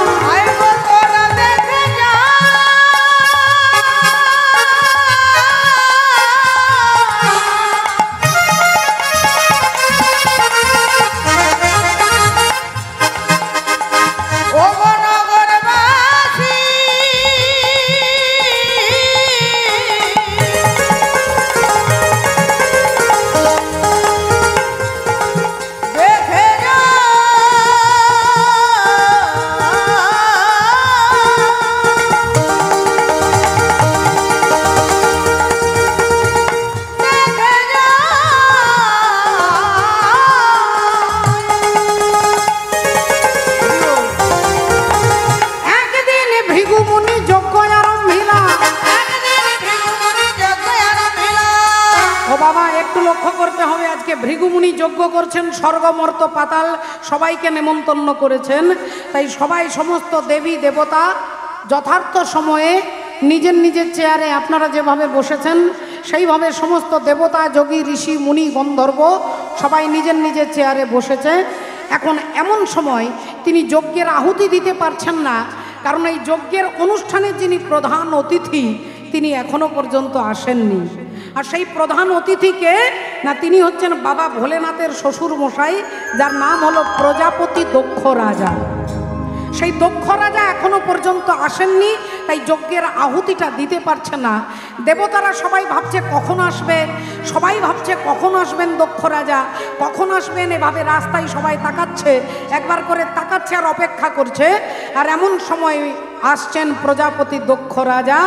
যজ্ঞ করছেন, স্বর্গ মর্ত পাতাল সবাইকে নেমন্তন্ন করেছেন। তাই সবাই, সমস্ত দেবী দেবতা যথার্থ সময়ে নিজের নিজের চেয়ারে আপনারা যেভাবে বসেছেন সেইভাবে সমস্ত দেবতা, যোগী, ঋষি, মুনি, গন্ধর্ব সবাই নিজের নিজের চেয়ারে বসেছে। এখন এমন সময় তিনি যজ্ঞের আহুতি দিতে পারছেন না, কারণ এই যজ্ঞের অনুষ্ঠানে যিনি প্রধান অতিথি তিনি এখনো পর্যন্ত আসেননি। আর সেই প্রধান অতিথিকে না, তিনি হচ্ছেন বাবা ভোলেনাথের শ্বশুর মশাই, যার নাম হলো প্রজাপতি দক্ষ রাজা। সেই দক্ষ রাজা এখনো পর্যন্ত আসেননি, তাই যজ্ঞের আহুতিটা দিতে পারছে না। দেবতারা সবাই ভাবছে কখন আসবে, সবাই ভাবছে কখন আসবেন দক্ষ রাজা, কখন আসবেন, এভাবে রাস্তায় সবাই তাকাচ্ছে, একবার করে তাকাচ্ছে আর অপেক্ষা করছে। আর এমন সময় আসছেন প্রজাপতি দক্ষ রাজা।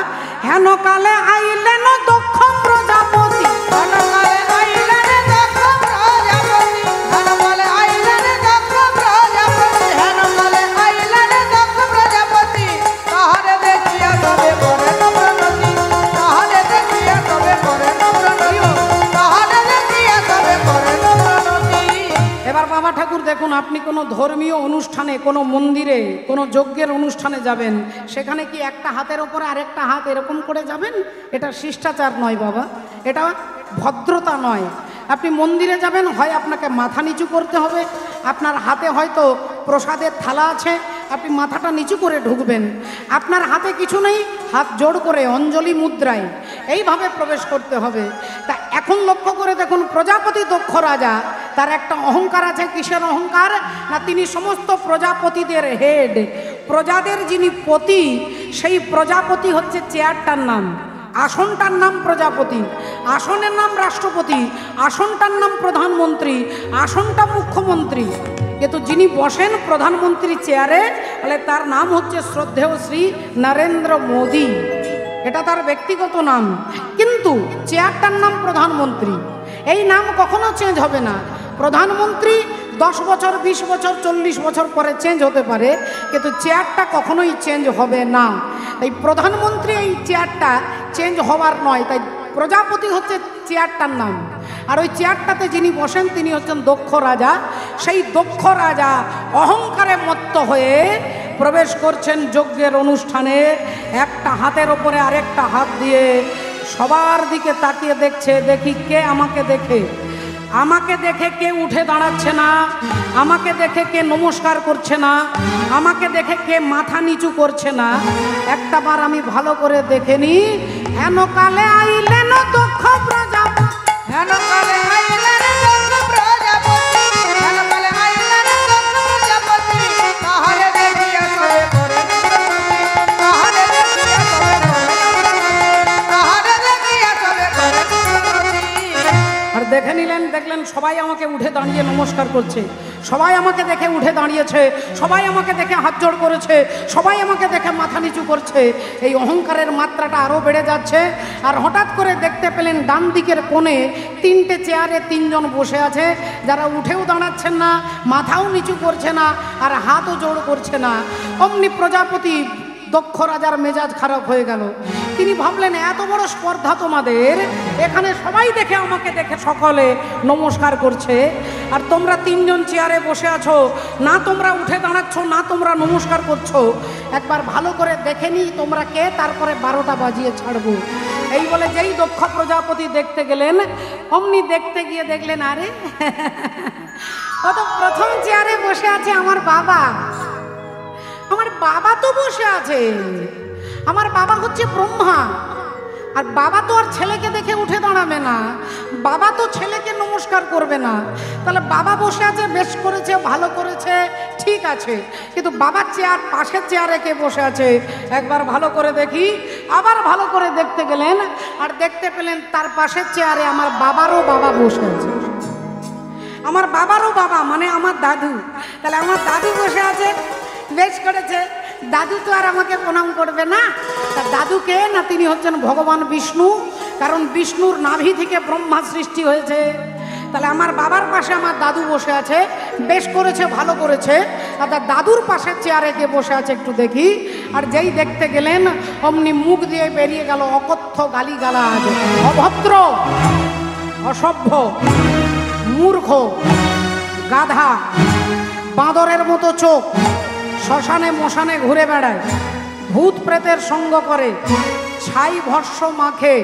হেন কালে আইলেন দক্ষ প্রজাপতি, হেন কালে আইলেন দক্ষ প্রজাপতি, হেন কালে আইলেন দক্ষ প্রজাপতি, হেন কালে আইলেন দক্ষ প্রজাপতি। তাহারে দেখিয়া তবে করেন প্রণতি, তাহারে দেখিয়া তবে করেন প্রণতি, তাহারে দেখিয়া তবে করেন প্রণতি। এবার বাবা ঠাকুর দেখুন, আপনি কোনো ধর্মীয় অনুষ্ঠানে, কোনো মন্দিরে, কোনো যজ্ঞের অনুষ্ঠানে যাবেন, সেখানে কি একটা হাতের ওপরে আরেকটা হাত এরকম করে যাবেন? এটা শিষ্টাচার নয় বাবা, এটা ভদ্রতা নয়। আপনি মন্দিরে যাবেন, হয় আপনাকে মাথা নিচু করতে হবে, আপনার হাতে হয়তো প্রসাদের থালা আছে, আপনি মাথাটা নিচু করে ঢুকবেন। আপনার হাতে কিছু নেই, হাত জোড় করে অঞ্জলি মুদ্রায় এইভাবে প্রবেশ করতে হবে। তা এখন লক্ষ্য করে দেখুন, প্রজাপতি দক্ষ রাজা, তার একটা অহংকার আছে। কিসের অহংকার? না, তিনি সমস্ত প্রজাপতিদের হেড, প্রজাদের যিনি পতি, সেই প্রজাপতি হচ্ছে চেয়ারটার নাম, আসনটার নাম প্রজাপতি, আসনের নাম রাষ্ট্রপতি, আসনটার নাম প্রধানমন্ত্রী, আসনটা মুখ্যমন্ত্রী। কিন্তু যিনি বসেন প্রধানমন্ত্রী চেয়ারে, তাহলে তার নাম হচ্ছে শ্রদ্ধেয় শ্রী নরেন্দ্র মোদী, এটা তার ব্যক্তিগত নাম। কিন্তু চেয়ারটার নাম প্রধানমন্ত্রী, এই নাম কখনো চেঞ্জ হবে না। প্রধানমন্ত্রী 10 বছর, 20 বছর, 40 বছর পরে চেঞ্জ হতে পারে, কিন্তু চেয়ারটা কখনোই চেঞ্জ হবে না। তাই প্রধানমন্ত্রী এই চেয়ারটা চেঞ্জ হওয়ার নয়, তাই প্রজাপতি হচ্ছে চেয়ারটার নাম। আর ওই চেয়ারটাতে যিনি বসেন তিনি হচ্ছেন দক্ষ রাজা। সেই দক্ষ রাজা অহংকারে মত্ত হয়ে প্রবেশ করছেন যজ্ঞের অনুষ্ঠানে, একটা হাতের ওপরে আরেকটা হাত দিয়ে সবার দিকে তাকিয়ে দেখছে, দেখি কে আমাকে দেখে। আমাকে দেখে কে উঠে দাঁড়াচ্ছে না, আমাকে দেখে কে নমস্কার করছে না, আমাকে দেখে কে মাথা নিচু করছে না। একটা বার আমি ভালো করে দেখে নি। হেন কালে আইলেন দক্ষ প্রজাপতি, হেন কালে আইলেন দক্ষ প্রজাপতি, হেন কালে আইলেন দক্ষ প্রজাপতি। তাহারে দেখিয়া তবে করেন প্রণতি, তাহারে দেখিয়া তবে করেন প্রণতি, তাহারে দেখিয়া তবে করেন প্রণতি। আর দেখে নিলেন, দেখলেন সবাই আমাকে উঠে দাঁড়িয়ে নমস্কার করছে, সবাই আমাকে দেখে উঠে দাঁড়িয়েছে, সবাই আমাকে দেখে হাত জোড় করেছে, সবাই আমাকে দেখে মাথা নিচু করছে। এই অহংকারের মাত্রাটা আরও বেড়ে যাচ্ছে। আর হঠাৎ করে দেখতে পেলেন ডান দিকের কোণে 3টে চেয়ারে 3 জন বসে আছে, যারা উঠেও দাঁড়াচ্ছেন না, মাথাও নিচু করছে না, আর হাতও জোড় করছে না। অমনি প্রজাপতি দক্ষ রাজার মেজাজ খারাপ হয়ে গেল। তিনি ভাবলেন, এত বড় স্পর্ধা তোমাদের, এখানে সবাই দেখে আমাকে দেখে সকলে নমস্কার করছে, আর তোমরা 3 জন চেয়ারে বসে আছো, না তোমরা উঠে দাঁড়াচ্ছ, না তোমরা নমস্কার করছো। একবার ভালো করে দেখে নি তোমরা কে, তারপরে 12টা বাজিয়ে ছাড়বো। এই বলে যেই দক্ষ প্রজাপতি দেখতে গেলেন, অমনি দেখতে গিয়ে দেখলেন, আরে ও তো প্রথম চেয়ারে বসে আছে আমার বাবা। আমার বাবা তো বসে আছে, আমার বাবা হচ্ছে ব্রহ্মা, আর বাবা তো আর ছেলেকে দেখে উঠে দাঁড়াবে না, বাবা তো ছেলেকে নমস্কার করবে না। তাহলে বাবা বসে আছে, বেশ করেছে, ভালো করেছে, ঠিক আছে, কিন্তু বাবার চেয়ার পাশের চেয়ারে কে বসে আছে একবার ভালো করে দেখি। আবার ভালো করে দেখতে গেলেন, আর দেখতে পেলেন তার পাশের চেয়ারে আমার বাবারও বাবা বসে আছে। আমার বাবারও বাবা মানে আমার দাদু। তাহলে আমার দাদু বসে আছে, বেশ করেছে, দাদু তো আর আমাকে প্রণাম করবে না। তার দাদুকে না, তিনি হচ্ছেন ভগবান বিষ্ণু, কারণ বিষ্ণুর নাভি থেকে ব্রহ্মা সৃষ্টি হয়েছে। তাহলে আমার বাবার পাশে আমার দাদু বসে আছে, বেশ করেছে, ভালো করেছে। আর তার দাদুর পাশের চেয়ারে কে বসে আছে একটু দেখি। আর যেই দেখতে গেলেন, অমনি মুখ দিয়ে বেরিয়ে গেল অকথ্য গালিগালাজ, অভদ্র, অসভ্য, মূর্খ, গাধা, বাঁদরের মতো চোখ, শ্মশানে মশানে ঘুরে বেড়ায়, ভূত প্রেতের সঙ্গ করে, ছাই ভস্য মাখে,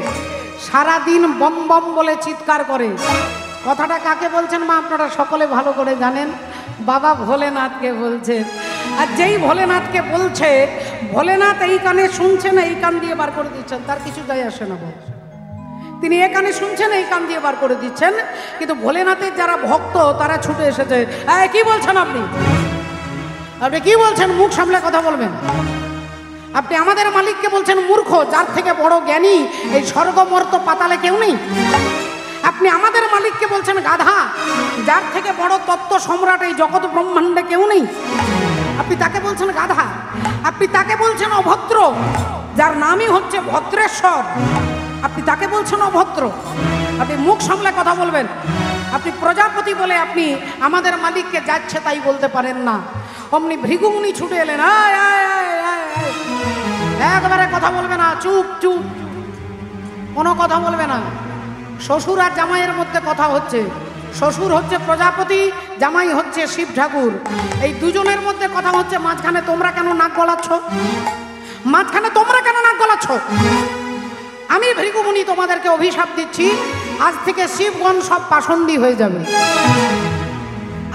সারাদিন বম বম বলে চিৎকার করে। কথাটা কাকে বলছেন মা আপনারা সকলে ভালো করে জানেন, বাবা ভোলেনাথকে বলছেন। আর যেই ভোলেনাথকে বলছে, ভোলেনাথ এই কানে শুনছেন, এই কান দিয়ে বার করে দিচ্ছেন, তার কিছু যায় আসে না। তিনি এ কানে শুনছেন, এই কান দিয়ে বার করে দিচ্ছেন, কিন্তু ভোলেনাথের যারা ভক্ত তারা ছুটে এসেছে। কি বলছেন আপনি? আপনি কি বলছেন? মুখ সামলে কথা বলবেন। আপনি আমাদের মালিককে বলছেন মূর্খ, যার থেকে বড় জ্ঞানী এই স্বর্গমর্ত পাতালে কেউ নেই। আপনি আমাদের মালিককে বলছেন গাধা, যার থেকে বড় তত্ত্ব সম্রাট এই জগৎ ব্রহ্মাণ্ডে কেউ নেই। আপনি তাকে বলছেন গাধা। আপনি তাকে বলছেন অভদ্র, যার নামই হচ্ছে ভদ্রেশ্বর। আপনি তাকে বলছেন অভদ্র। আপনি মুখ সামলে কথা বলবেন। আপনি প্রজাপতি বলে আপনি আমাদের মালিককে যাচ্ছে তাই বলতে পারেন না। অমনি ভৃগুমুনি ছুটে এলেন, একবারে কথা বলবে না, চুপ চুপ, কোনো কথা বলবে না। শ্বশুর আর জামাইয়ের মধ্যে কথা হচ্ছে। শ্বশুর হচ্ছে প্রজাপতি, জামাই হচ্ছে শিব ঠাকুর। এই দুজনের মধ্যে কথা হচ্ছে, মাঝখানে তোমরা কেন নাক গলাচ্ছ? মাঝখানে তোমরা কেন নাক গলাচ্ছ? আমি ভৃগুমুনি তোমাদেরকে অভিশাপ দিচ্ছি, আজ থেকে শিবগণ সব পাষণ্ডী হয়ে যাবে।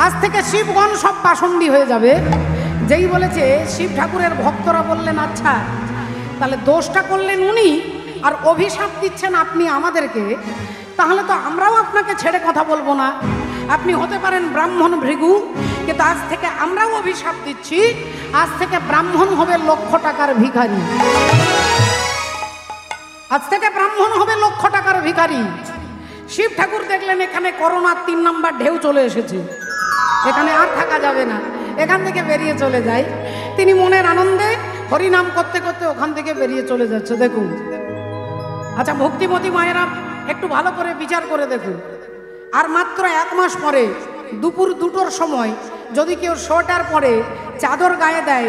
আজ থেকে শিবগণ সব পাষণ্ডী হয়ে যাবে। যেই বলেছে শিব ঠাকুরের ভক্তরা বললেন আচ্ছা তাহলে দোষটা করলেন উনি আর অভিশাপ দিচ্ছেন আপনি আমাদেরকে, তাহলে তো আমরাও আপনাকে ছেড়ে কথা বলবো না। আপনি হতে পারেন ব্রাহ্মণ ভৃগু, কিন্তু আজ থেকে আমরাও অভিশাপ দিচ্ছি, আজ থেকে ব্রাহ্মণ হবে লক্ষ টাকার ভিখারি। আজ থেকে ব্রাহ্মণ হবে লক্ষ টাকার ভিখারি। শিব ঠাকুর দেখলেন এখানে করোনার 3 নম্বর ঢেউ চলে এসেছে, এখানে আর থাকা যাবে না, এখান থেকে বেরিয়ে চলে যায়। তিনি মনের আনন্দে হরিনাম করতে করতে ওখান থেকে বেরিয়ে চলে যাচ্ছে। দেখুন, আচ্ছা ভক্তিমতী মায়েরা একটু ভালো করে বিচার করে দেখুন, আর মাত্র 1 মাস পরে দুপুর 2টোর সময় যদি কেউ সোয়েটার পরে, চাদর গায়ে দেয়,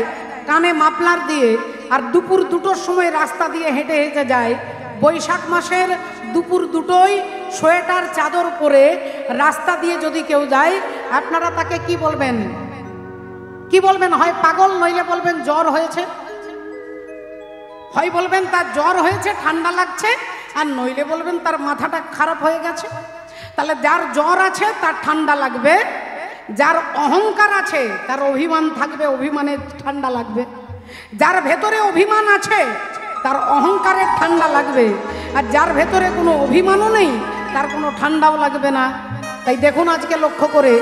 কানে মাফলার দিয়ে, আর দুপুর 2টোর সময় রাস্তা দিয়ে হেঁটে হেঁটে যায়, বৈশাখ মাসের দুপুর 2টোয় সোয়েটার চাদর পরে রাস্তা দিয়ে যদি কেউ যায়, আপনারা তাকে কি বলবেন? কি বলবেন? হয় পাগল, নইলে বলবেন জ্বর হয়েছে। হয় বলবেন তার জ্বর হয়েছে, ঠান্ডা লাগছে, আর নইলে বলবেন তার মাথাটা খারাপ হয়ে গেছে। তাহলে যার জ্বর আছে তার ঠান্ডা লাগবে, যার অহংকার আছে তার অভিমান থাকবে, অভিমানে ঠান্ডা লাগবে। যার ভেতরে অভিমান আছে তার অহংকারের ঠান্ডা লাগবে, আর যার ভেতরে কোনো অভিমানও নেই তার কোনো ঠান্ডাও লাগবে না। তাই দেখুন আজকে লক্ষ্য করে,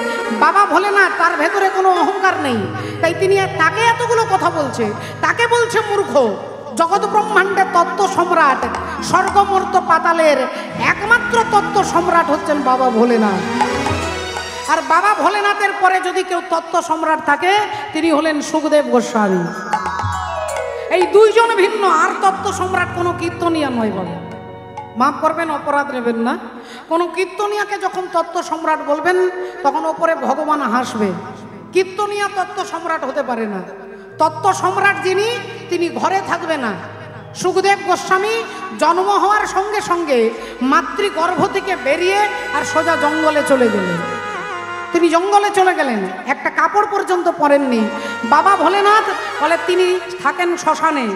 বাবা ভোলেনাথ তার ভেতরে কোনো অহংকার নেই, তাই তিনি তাকে এতগুলো কথা বলছে, তাকে বলছে মূর্খ। জগৎ ব্রহ্মাণ্ডের তত্ত্ব সম্রাট, স্বর্গমর্ত পাতালের একমাত্র তত্ত্ব সম্রাট হচ্ছেন বাবা ভোলেনাথ। আর বাবা ভোলেনাথের পরে যদি কেউ তত্ত্ব সম্রাট থাকে, তিনি হলেন সুখদেব গোস্বামী। এই দুইজন ভিন্ন, আর তত্ত্ব সম্রাট কোনো কীর্তনিয়া নয়। বলে মাফ করবেন, অপরাধ নেবেন না। কোনো কীর্তনিয়াকে যখন তত্ত্ব সম্রাট বলবেন তখন ওপরে ভগবান হাসবে। কীর্তনিয়া তত্ত্ব সম্রাট হতে পারে না। তত্ত্ব সম্রাট যিনি, তিনি ঘরে থাকবে না। সুখদেব গোস্বামী জন্ম হওয়ার সঙ্গে সঙ্গে মাতৃগর্ভ থেকে বেরিয়ে আর সোজা জঙ্গলে চলে গেলেন। তিনি জঙ্গলে চলে গেলেন, একটা কাপড় পর্যন্ত পরেননি। বাবা ভোলেনাথ বলে তিনি থাকেন শ্মশানে।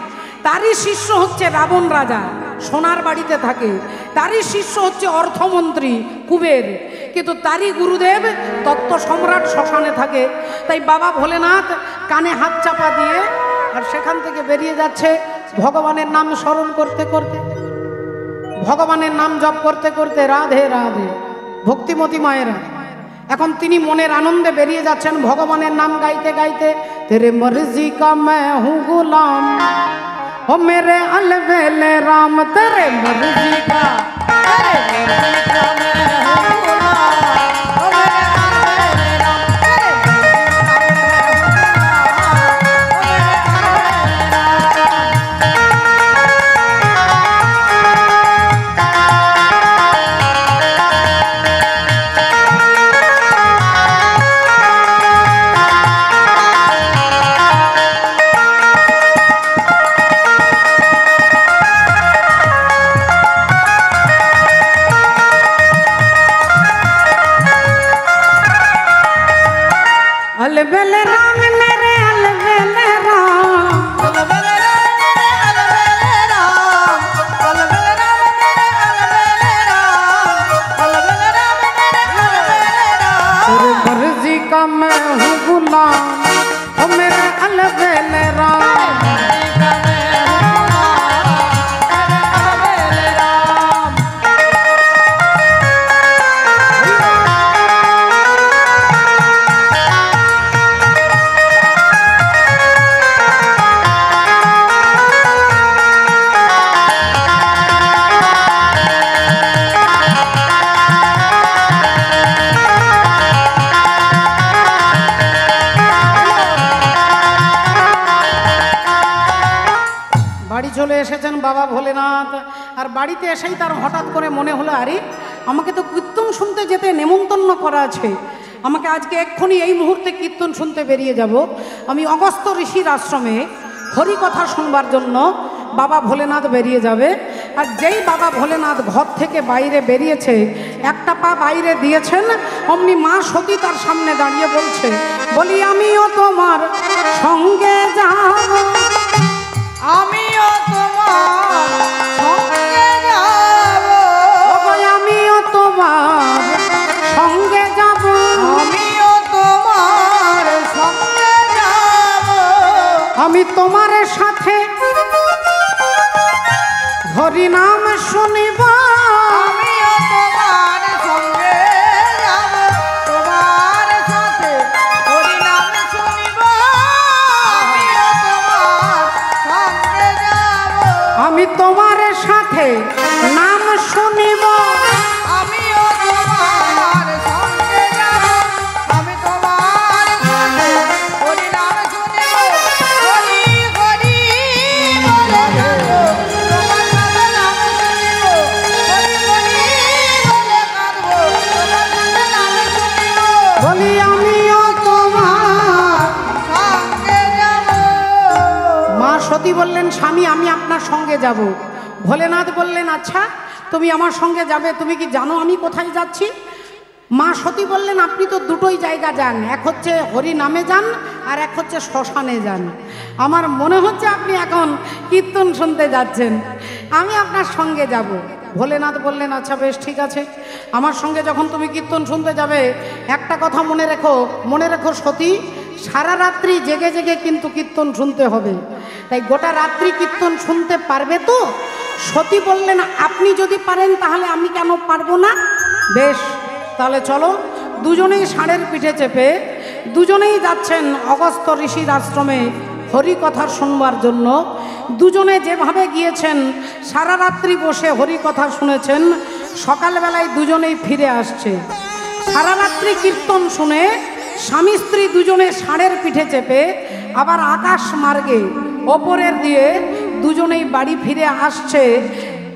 তারই শিষ্য হচ্ছে রাবণ রাজা, সোনার বাড়িতে থাকে। তারই শিষ্য হচ্ছে অর্থমন্ত্রী কুবের, কিন্তু তারই গুরুদেব তত্ত্ব সম্রাট শ্মশানে থাকে। তাই বাবা ভোলেনাথ কানে হাত চাপা দিয়ে আর সেখান থেকে বেরিয়ে যাচ্ছে ভগবানের নাম স্মরণ করতে করতে, ভগবানের নাম জপ করতে করতে। রাধে রাধে ভক্তিমতী মায়েরা, এখন তিনি মনের আনন্দে বেরিয়ে যাচ্ছেন ভগবানের নাম গাইতে গাইতে। তেরে মর্জি কা मैं हूँ गुलाम, ओ मेरे अलबेले राम, तेरे मर्जी का, तेरे मर्जी का मैं हूँ गुलाम, ओ मेरे अलबेले राम, तेरे अलबेल राम मेरे अलबेल राम, अलबेल राम मेरे अलबेल राम, अलबेल राम मेरे अलबेल राम, अलबेल राम मेरे अलबेल राम। तेरे मर्जी का मैं हूँ गुलाम, ओ मेरे अलबेल राम। বাড়ি চলে এসেছেন বাবা ভোলেনাথ। আর বাড়িতে এসেই তার হঠাৎ করে মনে হলো, আরে আমাকে তো কীর্তন শুনতে যেতে নেমন্তন্ন করা আছে, আমাকে আজকে এক্ষুনি এই মুহূর্তে কীর্তন শুনতে বেরিয়ে যাব। আমি অগস্ত্য ঋষির আশ্রমে হরিকথা শুনবার জন্য বাবা ভোলেনাথ বেরিয়ে যাবে। আর যেই বাবা ভোলেনাথ ঘর থেকে বাইরে বেরিয়েছে, একটা পা বাইরে দিয়েছেন, অমনি মা সতী তার সামনে দাঁড়িয়ে বলছে, বলি আমিও তোমার সঙ্গে যাব, আমিও তোমার সঙ্গে যাব, আমিও তোমার সঙ্গে যাব, আমিও তোমার সঙ্গে যাব, আমি তোমার সাথে হরি নাম শুনিব, আমিও তোমার সঙ্গে যাব, তোমার সাথে হরি নাম শুনিব, আমিও তোমার সঙ্গে যাব, আমি তোমার সাথে নাম শুনিব, আমিও তোমার সঙ্গে যাব, আমি তোমার সাথে হরি নাম শুনিব, হরি হরি বলে কাঁদবো, তোমার সাথে নাম শুনিব, হরি হরি বলে কাঁদবো, তোমার সাথে নাম শুনিব, বলি আমিও তোমার। সঙ্গে যাব। মা সতী বললেন, স্বামী আমি আপনার সঙ্গে যাব। ভোলেনাথ বললেন, আচ্ছা তুমি আমার সঙ্গে যাবে, তুমি কি জানো আমি কোথায় যাচ্ছি? মা সতী বললেন, আপনি তো দুটোই জায়গা যান, এক হচ্ছে হরি নামে যান আর এক হচ্ছে শ্মশানে যান। আমার মনে হচ্ছে আপনি এখন কীর্তন শুনতে যাচ্ছেন, আমি আপনার সঙ্গে যাব। ভোলেনাথ বললেন, আচ্ছা বেশ ঠিক আছে, আমার সঙ্গে যখন তুমি কীর্তন শুনতে যাবে, একটা কথা মনে রেখো সতী, সারা রাত্রি জেগে জেগে কিন্তু কীর্তন শুনতে হবে, তাই গোটা রাত্রি কীর্তন শুনতে পারবে তো? সতী বললেন, আপনি যদি পারেন তাহলে আমি কেন পারবো না? বেশ তাহলে চলো। দুজনেই ষাঁড়ের পিঠে চেপে দুজনেই যাচ্ছেন অগস্ত্য ঋষির আশ্রমে হরিকথা শুনবার জন্য। দুজনে যেভাবে গিয়েছেন, সারা রাত্রি বসে হরিকথা শুনেছেন, সকালবেলায় দুজনেই ফিরে আসছে। সারা রাত্রি কীর্তন শুনে স্বামী স্ত্রী দুজনে ষাঁড়ের পিঠে চেপে আবার আকাশ মার্গে ওপরের দিয়ে দুজনেই বাড়ি ফিরে আসছে।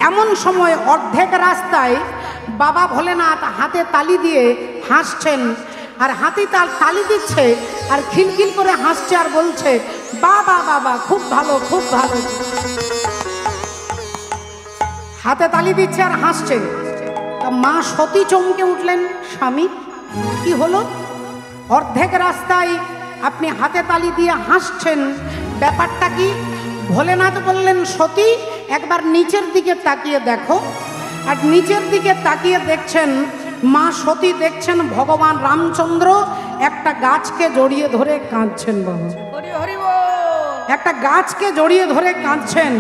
এমন সময় অর্ধেক রাস্তায় বাবা ভোলেনাথ হাতে তালি দিয়ে হাসছেন, আর হাতি তার তালি দিচ্ছে আর খিলখিল করে হাসছে আর বলছে, বাবা বাবা খুব ভালো খুব ভালো। হাতে তালি দিচ্ছে আর হাসছে। তা মা সতী চমকে উঠলেন, স্বামী কি হলো? অর্ধেক রাস্তায় আপনি হাতে তালি দিয়ে হাসছেন, ব্যাপারটা কি? ভোলেনাথ বললেন, সতী একবার নিচের দিকে তাকিয়ে দেখো। আর নিচের দিকে তাকিয়ে দেখছেন, মা সতী দেখছেন ভগবান রামচন্দ্র একটা গাছকে জড়িয়ে ধরে কাঁদছেন। বাবা হরি হরি বল। একটা গাছকে জড়িয়ে ধরে কাঁদছেন,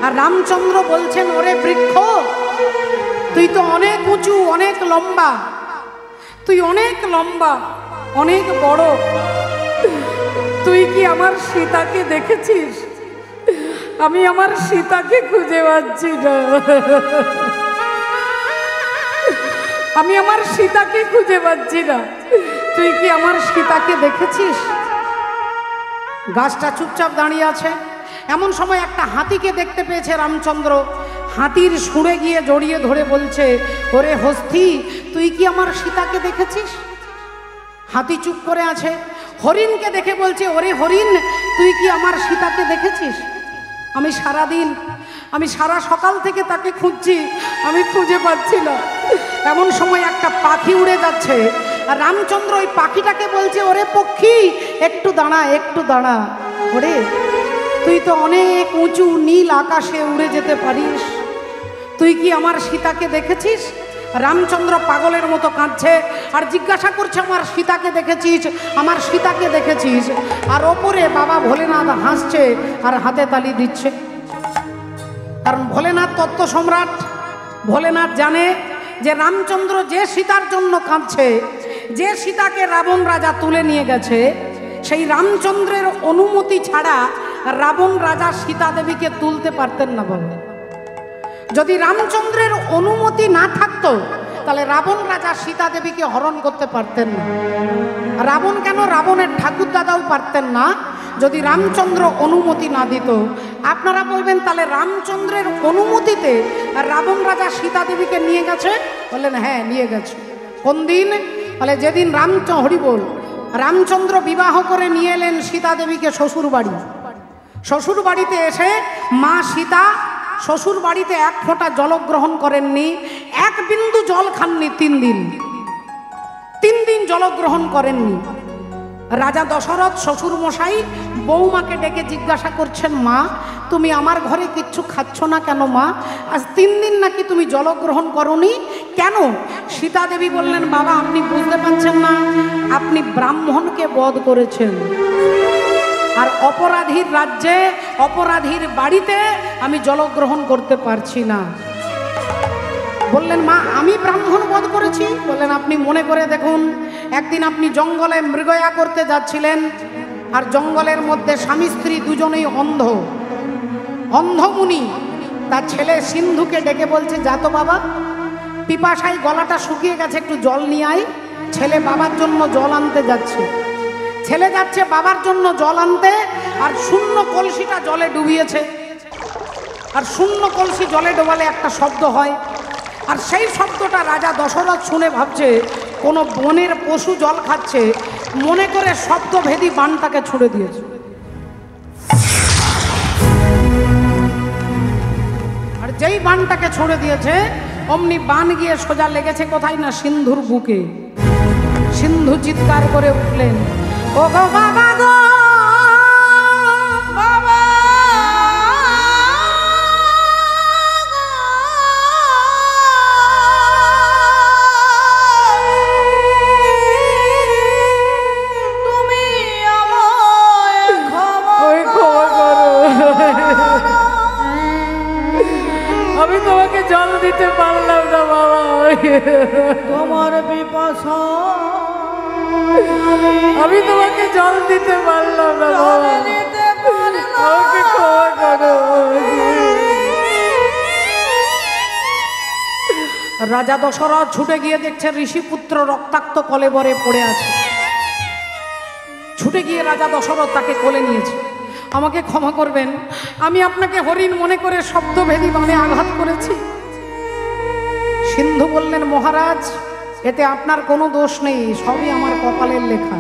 আর রামচন্দ্র বলছেন, ওরে বৃক্ষ তুই তো অনেক উঁচু, অনেক লম্বা, তুই অনেক লম্বা, অনেক বড়, তুই কি আমার সীতাকে দেখেছিস? আমি আমার সীতাকে খুঁজে পাচ্ছি না, আমি আমার সীতাকে খুঁজে পাচ্ছি না, তুই কি আমার সীতাকে দেখেছিস? গাছটা চুপচাপ দাঁড়িয়ে আছে। এমন সময় একটা হাতিকে দেখতে পেয়েছে রামচন্দ্র, হাতির সুরে গিয়ে জড়িয়ে ধরে বলছে, ওরে হস্তি তুই কি আমার সীতাকে দেখেছিস? হাতি চুপ করে আছে। হরিণকে দেখে বলছে, ওরে হরিণ তুই কি আমার সীতাকে দেখেছিস? আমি সারা সকাল থেকে তাকে খুঁজছি, আমি খুঁজে পাচ্ছি না। এমন সময় একটা পাখি উড়ে যাচ্ছে, আর রামচন্দ্র ওই পাখিটাকে বলছে, ওরে পক্ষী একটু দাঁড়া, একটু দাঁড়া। ওরে তুই তো অনেক উঁচু নীল আকাশে উড়ে যেতে পারিস, তুই কি আমার সীতাকে দেখেছিস? রামচন্দ্র পাগলের মতো কাঁদছে আর জিজ্ঞাসা করছে, আমার সীতাকে দেখেছিস, আমার সীতাকে দেখেছিস? আর ওপরে বাবা ভোলেনাথ হাসছে আর হাতে তালি দিচ্ছে। কারণ ভোলেনাথ তত্ত্ব সম্রাট, ভোলেনাথ জানে যে রামচন্দ্র যে সীতার জন্য কাঁদছে, যে সীতাকে রাবণ রাজা তুলে নিয়ে গেছে, সেই রামচন্দ্রের অনুমতি ছাড়া রাবণ রাজা সীতা দেবীকে তুলতে পারতেন না। বাবা যদি রামচন্দ্রের অনুমতি না থাকতো তাহলে রাবণ রাজা সীতা দেবীকে হরণ করতে পারতেন না। রাবণ কেন, রাবণের ঠাকুর দাদাও পারতেন না যদি রামচন্দ্র অনুমতি না দিত। আপনারা বলবেন তাহলে রামচন্দ্রের অনুমতিতে রাবণ রাজা সীতা দেবীকে নিয়ে গেছে? বললেন হ্যাঁ নিয়ে গেছে। কোন দিন? বলে যেদিন রামচন্দ্র বিবাহ করে নিয়ে এলেন সীতা দেবীকে শ্বশুর বাড়ি। শ্বশুর বাড়িতে এসে মা সীতা শ্বশুর বাড়িতে এক ফোঁটা জল গ্রহণ করেননি, এক বিন্দু জল খাননি। 3 দিন জল গ্রহণ করেননি। রাজা দশরথ শ্বশুর মশাই বৌমাকে ডেকে জিজ্ঞাসা করছেন, মা তুমি আমার ঘরে কিচ্ছু খাচ্ছ না কেন মা? আজ 3 দিন নাকি তুমি জল গ্রহণ করনি, কেন? সীতা দেবী বললেন, বাবা আপনি বুঝতে পারছেন না, আপনি ব্রাহ্মণকে বধ করেছেন, আর অপরাধীর রাজ্যে অপরাধীর বাড়িতে আমি জলগ্রহণ করতে পারছি না। বললেন, মা আমি ব্রাহ্মণ বধ করেছি? বললেন, আপনি মনে করে দেখুন, একদিন আপনি জঙ্গলে মৃগয়া করতে যাচ্ছিলেন, আর জঙ্গলের মধ্যে স্বামী স্ত্রী দুজনেই অন্ধমুনি তার ছেলে সিন্ধুকে ডেকে বলছে, যা তো বাবা, পিপাসায় গলাটা শুকিয়ে গেছে, একটু জল নিয়ে আয়। ছেলে বাবার জন্য জল আনতে যাচ্ছে, ছেলে যাচ্ছে বাবার জন্য জল আনতে, আর শূন্য কলসিটা জলে ডুবিয়েছে। আর শূন্য কলসি জলে ডোবালে একটা শব্দ হয়, আর সেই শব্দটা রাজা দশরথ শুনে ভাবছে কোনো বনের পশু জল খাচ্ছে, মনে করে শব্দভেদী বানটাকে ছুড়ে দিয়েছে। আর যেই বানটাকে ছুড়ে দিয়েছে অমনি বান গিয়ে সোজা লেগেছে কোথায় না, সিন্ধুর বুকে। সিন্ধু চিৎকার করে উঠলেন, ও গো বাবা গো বাবা, তুমি আমায় ক্ষমা করো। আমি তোমাকে জল দিতে পারলাম না বাবা, তোমার পিপাসা আমি তোমাকে জল দিতে পারলাম না বাবা, আমাকে ক্ষমা করো। রাজা দশরথ ছুটে গিয়ে দেখছে ঋষিপুত্র রক্তাক্ত কলেবরে পড়ে আছে। ছুটে গিয়ে রাজা দশরথ তাকে কোলে নিয়েছে। আমাকে ক্ষমা করবেন, আমি আপনাকে হরিণ মনে করে শব্দভেদী বাণে আঘাত করেছি। সিন্ধু বললেন, মহারাজ এতে আপনার কোনো দোষ নেই, সবই আমার কপালের লেখা।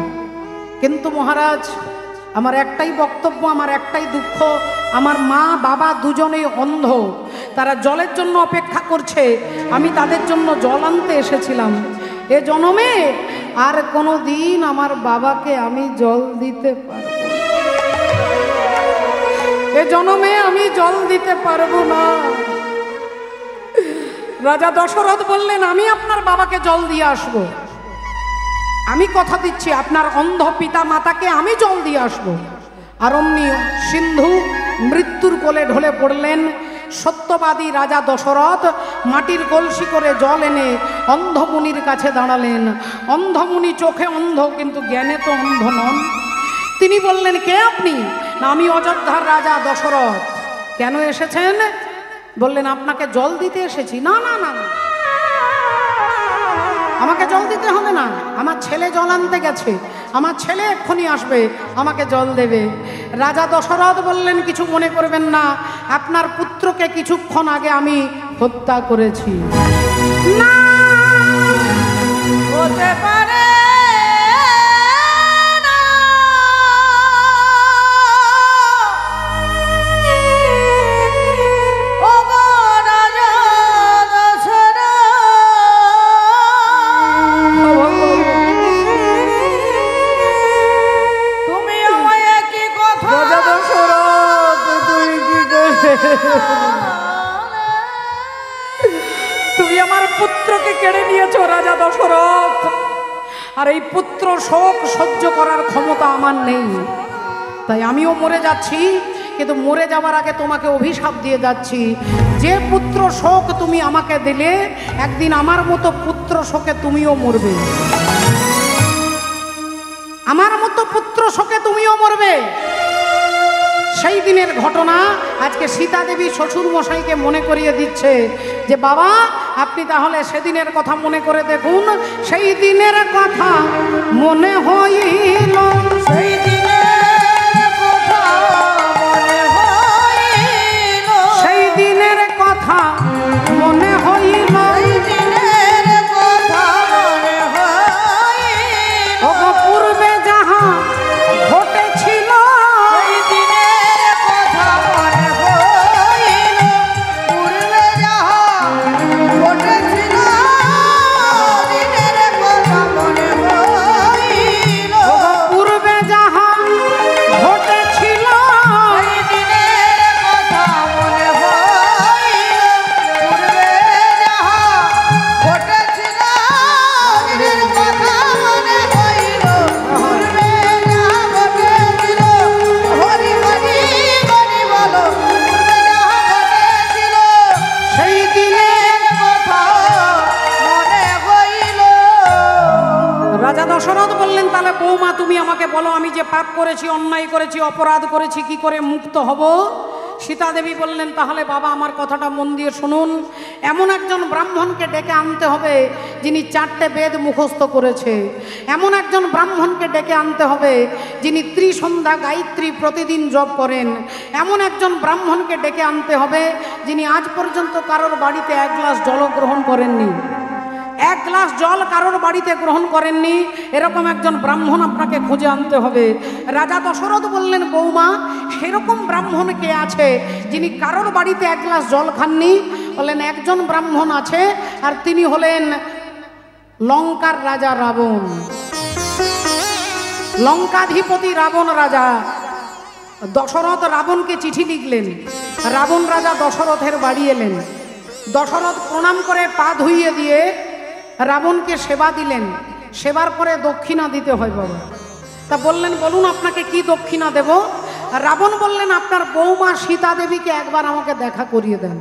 কিন্তু মহারাজ আমার একটাই বক্তব্য, আমার একটাই দুঃখ, আমার মা বাবা দুজনেই অন্ধ, তারা জলের জন্য অপেক্ষা করছে, আমি তাদের জন্য জল আনতে এসেছিলাম। এ জন্মে আর কোনো দিন আমার বাবাকে আমি জল দিতে পারবো, এ জন্মে আমি জল দিতে পারবো না। রাজা দশরথ বললেন, আমি আপনার বাবাকে জল দিয়ে আসব, আমি কথা দিচ্ছি আপনার অন্ধ পিতা মাতাকে আমি জল দিয়ে আসব। আর অমনি সিন্ধু মৃত্যুর কোলে ঢলে পড়লেন। সত্যবাদী রাজা দশরথ মাটির কলসি করে জল এনে অন্ধমুনির কাছে দাঁড়ালেন। অন্ধমুনি চোখে অন্ধ কিন্তু জ্ঞানে তো অন্ধ নন। তিনি বললেন, কে আপনি? না, আমি অযোধ্যার রাজা দশরথ। কেন এসেছেন? বললেন, আপনাকে জল দিতে এসেছি। না না না, আমাকে জল দিতে হবে না, আমার ছেলে জল আনতে গেছে, আমার ছেলে এক্ষুনি আসবে, আমাকে জল দেবে। রাজা দশরথ বললেন, কিছু মনে করবেন না, আপনার পুত্রকে কিছুক্ষণ আগে আমি হত্যা করেছি। না হতে পারে তুমি আমার পুত্রকে কেড়ে নিয়েছো রাজা দশরথ, আর এই পুত্র শোক সহ্য করার ক্ষমতা আমার নেই, তাই আমিও মরে যাচ্ছি। কিন্তু মরে যাবার আগে তোমাকে অভিশাপ দিয়ে যাচ্ছি, যে পুত্র শোক তুমি আমাকে দিলে একদিন আমার মতো পুত্র শোকে তুমিও মরবে, আমার মতো পুত্র শোকে তুমিও মরবে। সেই দিনের ঘটনা আজকে সীতা দেবী শ্বশুর মশাইকে মনে করিয়ে দিচ্ছে যে বাবা আপনি তাহলে সেদিনের কথা মনে করে দেখুন। সেই দিনের কথা মনে হইল, সেই দিনের কথা মনে হইল, সেই দিনের কথা মনে হইল, সেই দিনের কথা মনে হইল, ও পূর্বে যাহা ঘটেছিল, সেই দিনের কথা মনে হইল, পূর্বে যাহা ঘটেছিল, দিনের কথা মনে হইল, ও পূর্বে যাহা ঘটেছিল, সেই দিনের কথা মনে হইল, পূর্বে যাহা ঘটেছিল, দিনের কথা মনে হইল, পূর্বে যাহা ঘটেছিল, হরি হরি হরি বলো, পূর্বে যাহা ঘটেছিল, সেই দিনের কথা মনে হইল। রাজা দশরথ বললেন তাহলে বৌমা তুমি আমাকে বলো আমি যে পাপ করেছি, অন্যায় করেছি, অপরাধ করেছি, কি করে মুক্ত হব? সীতা দেবী বললেন তাহলে বাবা আমার কথাটা মন দিয়ে শুনুন, এমন একজন ব্রাহ্মণকে ডেকে আনতে হবে যিনি 4টে বেদ মুখস্থ করেছে, এমন একজন ব্রাহ্মণকে ডেকে আনতে হবে যিনি ত্রিসন্ধ্যা গায়ত্রী প্রতিদিন জপ করেন, এমন একজন ব্রাহ্মণকে ডেকে আনতে হবে যিনি আজ পর্যন্ত কারোর বাড়িতে 1 গ্লাস জল গ্রহণ করেননি, 1 গ্লাস জল কারোর বাড়িতে গ্রহণ করেননি, এরকম একজন ব্রাহ্মণ আপনাকে খুঁজে আনতে হবে। রাজা দশরথ বললেন বৌমা সেরকম ব্রাহ্মণ কে আছে যিনি কারোর বাড়িতে 1 গ্লাস জল খাননি? বললেন একজন ব্রাহ্মণ আছে, আর তিনি হলেন লঙ্কার রাজা রাবণ, লঙ্কাধিপতি রাবণ রাজা। দশরথ রাবণকে চিঠি লিখলেন, রাবণ রাজা দশরথের বাড়ি এলেন, দশরথ প্রণাম করে পা ধুইয়ে দিয়ে রাবণকে সেবা দিলেন, সেবার পরে দক্ষিণা দিতে হয় বাবা। তা বললেন বলুন আপনাকে কি দক্ষিণা দেব? রাবণ বললেন আপনার বৌমা সীতা দেবীকে একবার আমাকে দেখা করিয়ে দেন,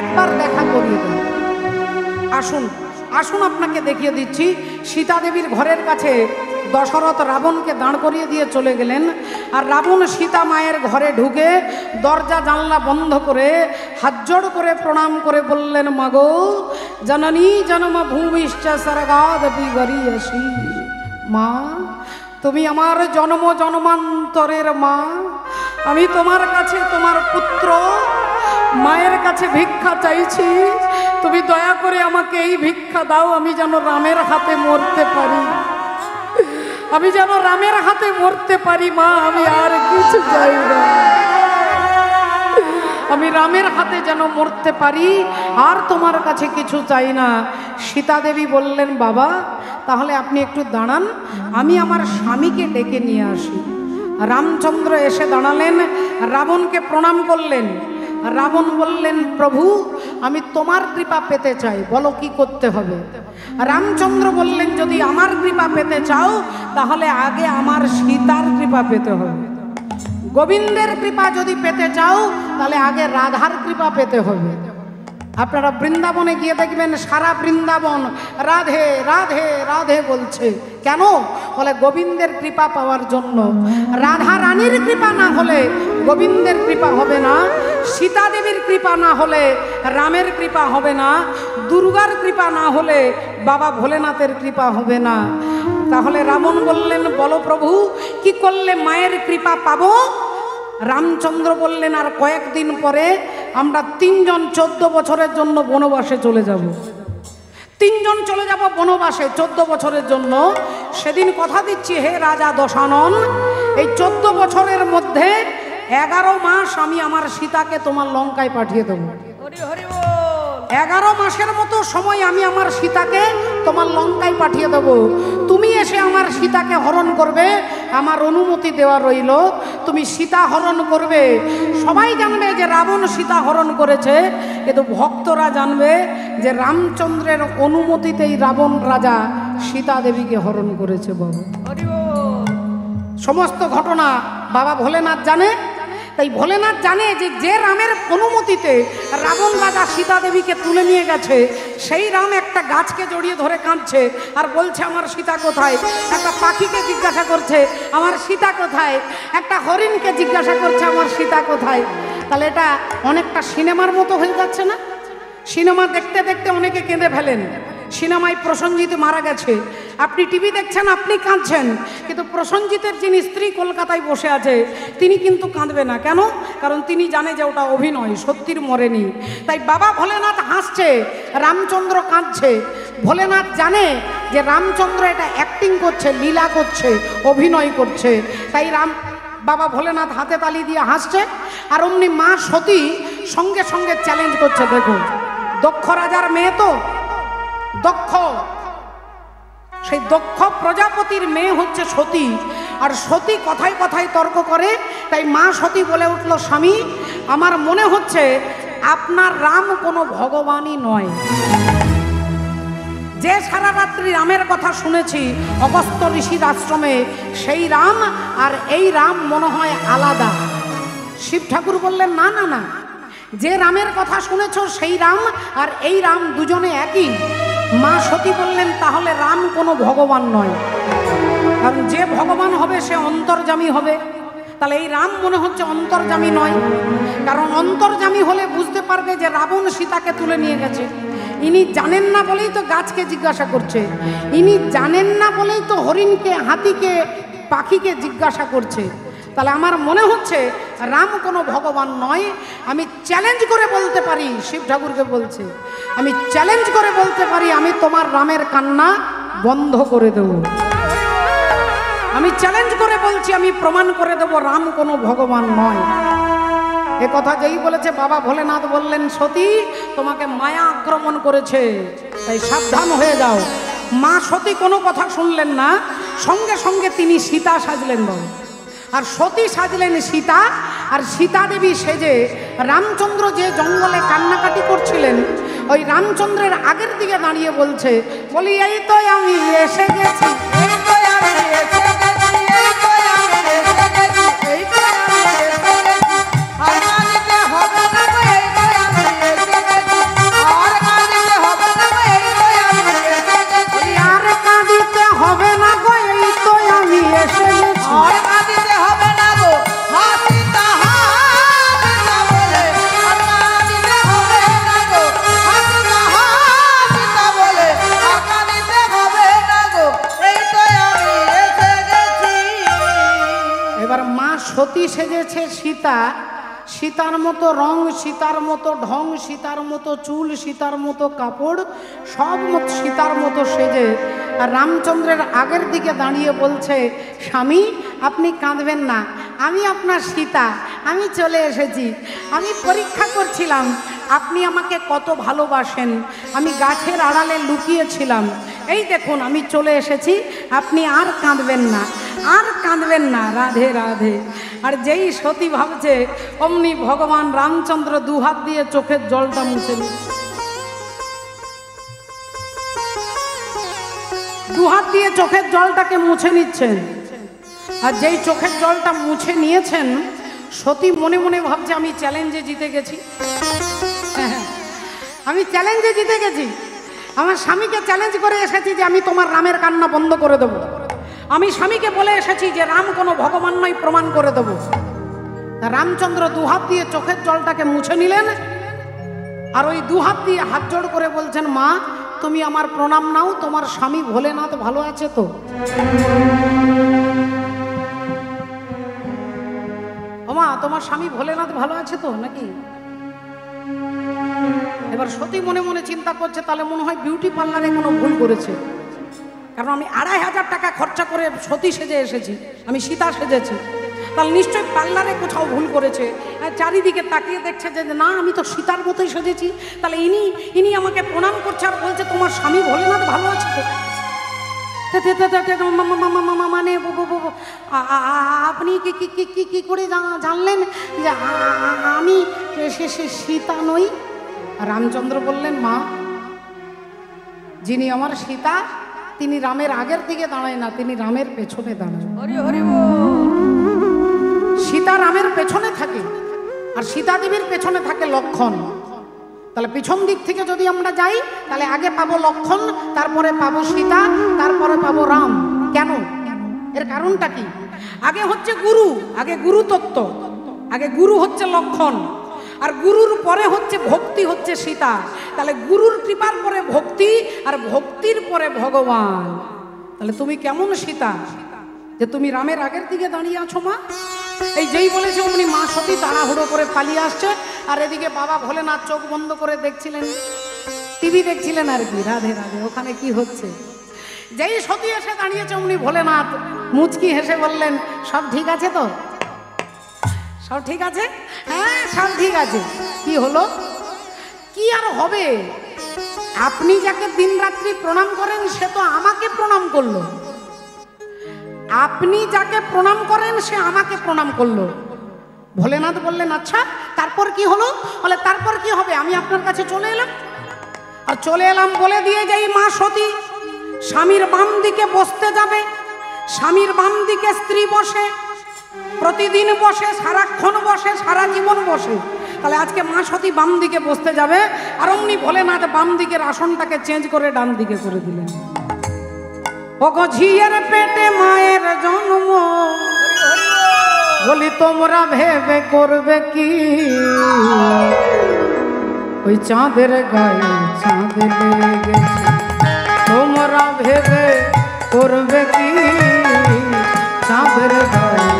একবার দেখা করিয়ে দেন। আসুন আসুন আপনাকে দেখিয়ে দিচ্ছি। সীতা দেবীর ঘরের কাছে দশরথ রাবণকে দাঁড় করিয়ে দিয়ে চলে গেলেন, আর রাবণ সীতা মায়ের ঘরে ঢুকে দরজা জানলা বন্ধ করে হাত জোড় করে প্রণাম করে বললেন মাগো জননী জনম ভূমিশ্চ স্বর্গাদপি গরীয়সী, মা তুমি আমার জন্ম জন্মান্তরের মা, আমি তোমার কাছে তোমার পুত্র মায়ের কাছে ভিক্ষা চাইছি, তুমি দয়া করে আমাকে এই ভিক্ষা দাও, আমি যেন রামের হাতে মরতে পারি, আমি যেন রামের হাতে মরতে পারি মা, আমি আর কিছু চাই না, আমি রামের হাতে যেন মরতে পারি, আর তোমার কাছে কিছু চাই না। সীতা দেবী বললেন বাবা তাহলে আপনি একটু দাঁড়ান, আমি আমার স্বামীকে ডেকে নিয়ে আসি। রামচন্দ্র এসে দাঁড়ালেন, রাবণকে প্রণাম করলেন। রাবণ বললেন প্রভু আমি তোমার কৃপা পেতে চাই, বলো কি করতে হবে? রামচন্দ্র বললেন যদি আমার কৃপা পেতে চাও তাহলে আগে আমার সীতার কৃপা পেতে হবে, গোবিন্দের কৃপা যদি পেতে চাও তাহলে আগে রাধার কৃপা পেতে হবে। আপনারা বৃন্দাবনে গিয়ে দেখবেন সারা বৃন্দাবন রাধে রাধে রাধে বলছে, কেন? বলে গোবিন্দের কৃপা পাওয়ার জন্য। রাধা রানীর কৃপা না হলে গোবিন্দের কৃপা হবে না, সীতা দেবীর কৃপা না হলে রামের কৃপা হবে না, দুর্গার কৃপা না হলে বাবা ভোলেনাথের কৃপা হবে না। তাহলে রাবণ বললেন বলো প্রভু কি করলে মায়ের কৃপা পাবো? রামচন্দ্র বললেন আর কয়েকদিন পরে আমরা 3 জন 14 বছরের জন্য বনবাসে চলে যাব, 3 জন চলে যাব বনবাসে 14 বছরের জন্য। সেদিন কথা দিচ্ছি হে রাজা দশানন, এই 14 বছরের মধ্যে 11 মাস আমি আমার সীতাকে তোমার লঙ্কায় পাঠিয়ে দেবো। 11 মাসের মতো সময় আমি আমার সীতাকে তোমার লঙ্কায় পাঠিয়ে দেব, তুমি এসে আমার সীতাকে হরণ করবে, আমার অনুমতি দেওয়া রইল। তুমি সীতা হরণ করবে, সবাই জানবে যে রাবণ সীতা হরণ করেছে, কিন্তু ভক্তরা জানবে যে রামচন্দ্রের অনুমতিতেই রাবণ রাজা সীতা দেবীকে হরণ করেছে। বাবা সমস্ত ঘটনা বাবা ভোলেনাথ জানে। তাই ভোলেনাথ জানে যে যে রামের অনুমতিতে রাবণ রাজা সীতা দেবীকে তুলে নিয়ে গেছে, সেই রাম একটা গাছকে জড়িয়ে ধরে কাঁদছে আর বলছে আমার সীতা কোথায়। একটা পাখিকে জিজ্ঞাসা করছে আমার সীতা কোথায়, একটা হরিণকে জিজ্ঞাসা করছে আমার সীতা কোথায়। তাহলে এটা অনেকটা সিনেমার মতো হয়ে যাচ্ছে না? সিনেমা দেখতে দেখতে অনেকে কেঁদে ফেলেন। সিনেমায় প্রসেনজিৎ মারা গেছে, আপনি টিভি দেখছেন, আপনি কাঁদছেন, কিন্তু প্রসেনজিতের যিনি স্ত্রী কলকাতায় বসে আছে তিনি কিন্তু কাঁদবে না। কেন? কারণ তিনি জানে যে ওটা অভিনয়, সত্যির মরেনি। তাই বাবা ভোলেনাথ হাসছে, রামচন্দ্র কাঁদছে। ভোলেনাথ জানে যে রামচন্দ্র এটা অ্যাক্টিং করছে, লীলা করছে, অভিনয় করছে। তাই বাবা ভোলেনাথ হাতে তালি দিয়ে হাসছে। আর অমনি মা সতী সঙ্গে সঙ্গে চ্যালেঞ্জ করছে। দেখুন, দক্ষ রাজার মেয়ে তো, দক্ষ, সেই দক্ষ প্রজাপতির মেয়ে হচ্ছে সতী। আর সতী কথায় কথায় তর্ক করে। তাই মা সতী বলে উঠল, স্বামী আমার মনে হচ্ছে আপনার রাম কোনো ভগবানই নয়। যে সারা রাত্রি রামের কথা শুনেছি অগস্ত্য ঋষির আশ্রমে, সেই রাম আর এই রাম মনে হয় আলাদা। শিব ঠাকুর বললেন, না না না, যে রামের কথা শুনেছ সেই রাম আর এই রাম দুজনে একই। মা সতী বললেন, তাহলে রাম কোনো ভগবান নয়, কারণ যে ভগবান হবে সে অন্তর্যামী হবে। তাহলে এই রাম মনে হচ্ছে অন্তর্যামী নয়, কারণ অন্তর্যামী হলে বুঝতে পারবে যে রাবণ সীতাকে তুলে নিয়ে গেছে। ইনি জানেন না বলেই তো গাছকে জিজ্ঞাসা করছে, ইনি জানেন না বলেই তো হরিণকে, হাতিকে, পাখিকে জিজ্ঞাসা করছে। তাহলে আমার মনে হচ্ছে রাম কোনো ভগবান নয়। আমি চ্যালেঞ্জ করে বলতে পারি, শিব ঠাকুরকে বলছে, আমি চ্যালেঞ্জ করে বলতে পারি আমি তোমার রামের কান্না বন্ধ করে দেব। আমি চ্যালেঞ্জ করে বলছি, আমি প্রমাণ করে দেব রাম কোনো ভগবান নয়। এ কথা যেই বলেছে বাবা ভোলেনাথ বললেন, সতী তোমাকে মায়া আক্রমণ করেছে, তাই সাবধান হয়ে যাও। মা সতী কোনো কথা শুনলেন না, সঙ্গে সঙ্গে তিনি সীতা সাজলেন। বাবু আর সতী সাজলেন সীতা। আর সীতা দেবী সেজে রামচন্দ্র যে জঙ্গলে কান্নাকাটি করছিলেন, ওই রামচন্দ্রের আগের দিকে দাঁড়িয়ে বলছে, বলি এই তো আমি এসে গেছি, এই তো আমি এসে গেছি, এই তো আমি এসে গেছি, এই তো আমি এসে গেছি, আর কাঁদিতে হবে না গো, এই তো আমি এসে গেছি, আর কাঁদিতে হবে না গো, এই তো আমি এসে গেছি, আর কাঁদিতে হবে না গো, এই তো আমি এসে গেছি, আর কাঁদিতে হবে না গো, হাসিতা হাসিতা বলে, আর কাঁদিতে হবে না গো, হাসিতা হাসিতা বলে, আর কাঁদিতে হবে না গো, এই তো আমি এসে গেছি। এবার মা সতী সেজেছে সীতা, সীতার মতো রং, সীতার মতো ঢং, সীতার মতো চুল, সীতার মতো কাপড়, সব সীতার মতো সেজে আর রামচন্দ্রের আগের দিকে দাঁড়িয়ে বলছে, স্বামী আপনি কাঁদবেন না, আমি আপনার সীতা, আমি চলে এসেছি। আমি পরীক্ষা করছিলাম আপনি আমাকে কত ভালোবাসেন, আমি গাছের আড়ালে লুকিয়েছিলাম, এই দেখুন আমি চলে এসেছি, আপনি আর কাঁদবেন না, আর কাঁদবেন না, রাধে রাধে। আর যেই সতী ভাবছে, অমনি ভগবান রামচন্দ্র দুহাত দিয়ে চোখের জলটা মুছে নিচ্ছে, দুহাত দিয়ে চোখের জলটাকে মুছে নিচ্ছেন। আর যেই চোখের জলটা মুছে নিয়েছেন, সতী মনে মনে ভাবছে আমি চ্যালেঞ্জে জিতে গেছি, আমি চ্যালেঞ্জে জিতে গেছি, আমার স্বামীকে চ্যালেঞ্জ করে এসেছি যে আমি তোমার রামের কান্না বন্ধ করে দেবো, আমি স্বামীকে বলে এসেছি যে রাম কোনো ভগবান নয়, প্রমাণ করে দেবো। রামচন্দ্র দুহাত দিয়ে চোখের জলটাকে মুছে নিলেন, আর ওই দুহাত দিয়ে হাত জোড় করে বলছেন, মা তুমি আমার প্রণাম নাও, তোমার স্বামী ভোলেনাথ ভালো আছে তো? ও মা, তোমার স্বামী ভোলেনাথ ভালো আছে তো নাকি? এবার সতী মনে মনে চিন্তা করছে, তাহলে মনে হয় বিউটি পার্লারে কোনো ভুল করেছে, কারণ আমি 2500 টাকা খরচা করে সতী সেজে এসেছি, আমি সীতা সেজেছি, তাহলে নিশ্চয়ই পার্লারে কোথাও ভুল করেছে। চারিদিকে তাকিয়ে দেখছে যে না, আমি তো সীতার মতোই সেজেছি, তাহলে ইনি আমাকে প্রণাম করছে আর বলছে তোমার স্বামী ভোলেনাথ ভালো আছে তো? মানে আপনি কি কি কি কি কি করে জানলেন যে আমি সীতা নই? রামচন্দ্র বললেন, মা, যিনি আমার সীতা তিনি রামের আগের দিকে দাঁড়ায় না, তিনি রামের পেছনে দাঁড়ায়। হরি হরি বল। সীতা রামের পেছনে থাকে আর সীতা দেবীর পেছনে থাকে লক্ষণ। তাহলে পিছন দিক থেকে যদি আমরা যাই তাহলে আগে পাবো লক্ষণ, তারপরে পাবো সীতা, তারপরে পাবো রাম। কেন? এর কারণটা কি? আগে হচ্ছে গুরু, আগে গুরু তত্ত্ব, আগে গুরু হচ্ছে লক্ষণ, আর গুরুর পরে হচ্ছে ভক্তি, হচ্ছে সীতা। তাহলে গুরুর কৃপার পরে ভক্তি, আর ভক্তির পরে ভগবান। তাহলে তুমি কেমন সীতা যে তুমি রামের আগের দিকে দাঁড়িয়ে আছো? মা, এই যেই বলেছে উনি মা সতী তাড়াহুড়ো করে পালিয়ে আসছে, আর এদিকে বাবা ভোলেনাথ চোখ বন্ধ করে দেখছিলেন, টিভি দেখছিলেন আর কি। রাধে রাধে, ওখানে কি হচ্ছে? যেই সতী এসে দাঁড়িয়েছে উনি ভোলেনাথ মুচকি হেসে বললেন, সব ঠিক আছে তো? সব ঠিক আছে? হ্যাঁ, সব ঠিক আছে। কি হলো? কি আর হবে? আপনি যাকে দিন রাত্রি প্রণাম করেন সে তো আমাকে প্রণাম করলো, আপনি যাকে প্রণাম করেন সে আমাকে প্রণাম করলো। ভোলেনাথ বললেন, আচ্ছা তারপর কি হলো? বলে, তারপর কি হবে? আমি আপনার কাছে চলে এলাম, আর চলে এলাম বলে দিয়ে যাই মা সতী স্বামীর বাম দিকে বসতে যাবে। স্বামীর বাম দিকে স্ত্রী বসে, প্রতিদিন বসে, সারাক্ষণ বসে, সারা জীবন বসে। তাহলে আজকে মা সতী বাম দিকে বসতে যাবে, আর অমনি ভোলেনাথ বাম দিকের আসনটাকে চেঞ্জ করে ডান দিকে করে দিলেন। ওগো ঝিয়ের পেটে মায়ের জন্ম, বলি তোমরা ভেবে করবে কি? ওই চাঁদের গায়ে চাঁদ লেগেছে, তোমরা ভেবে করবে কি? চাঁদের গায়ে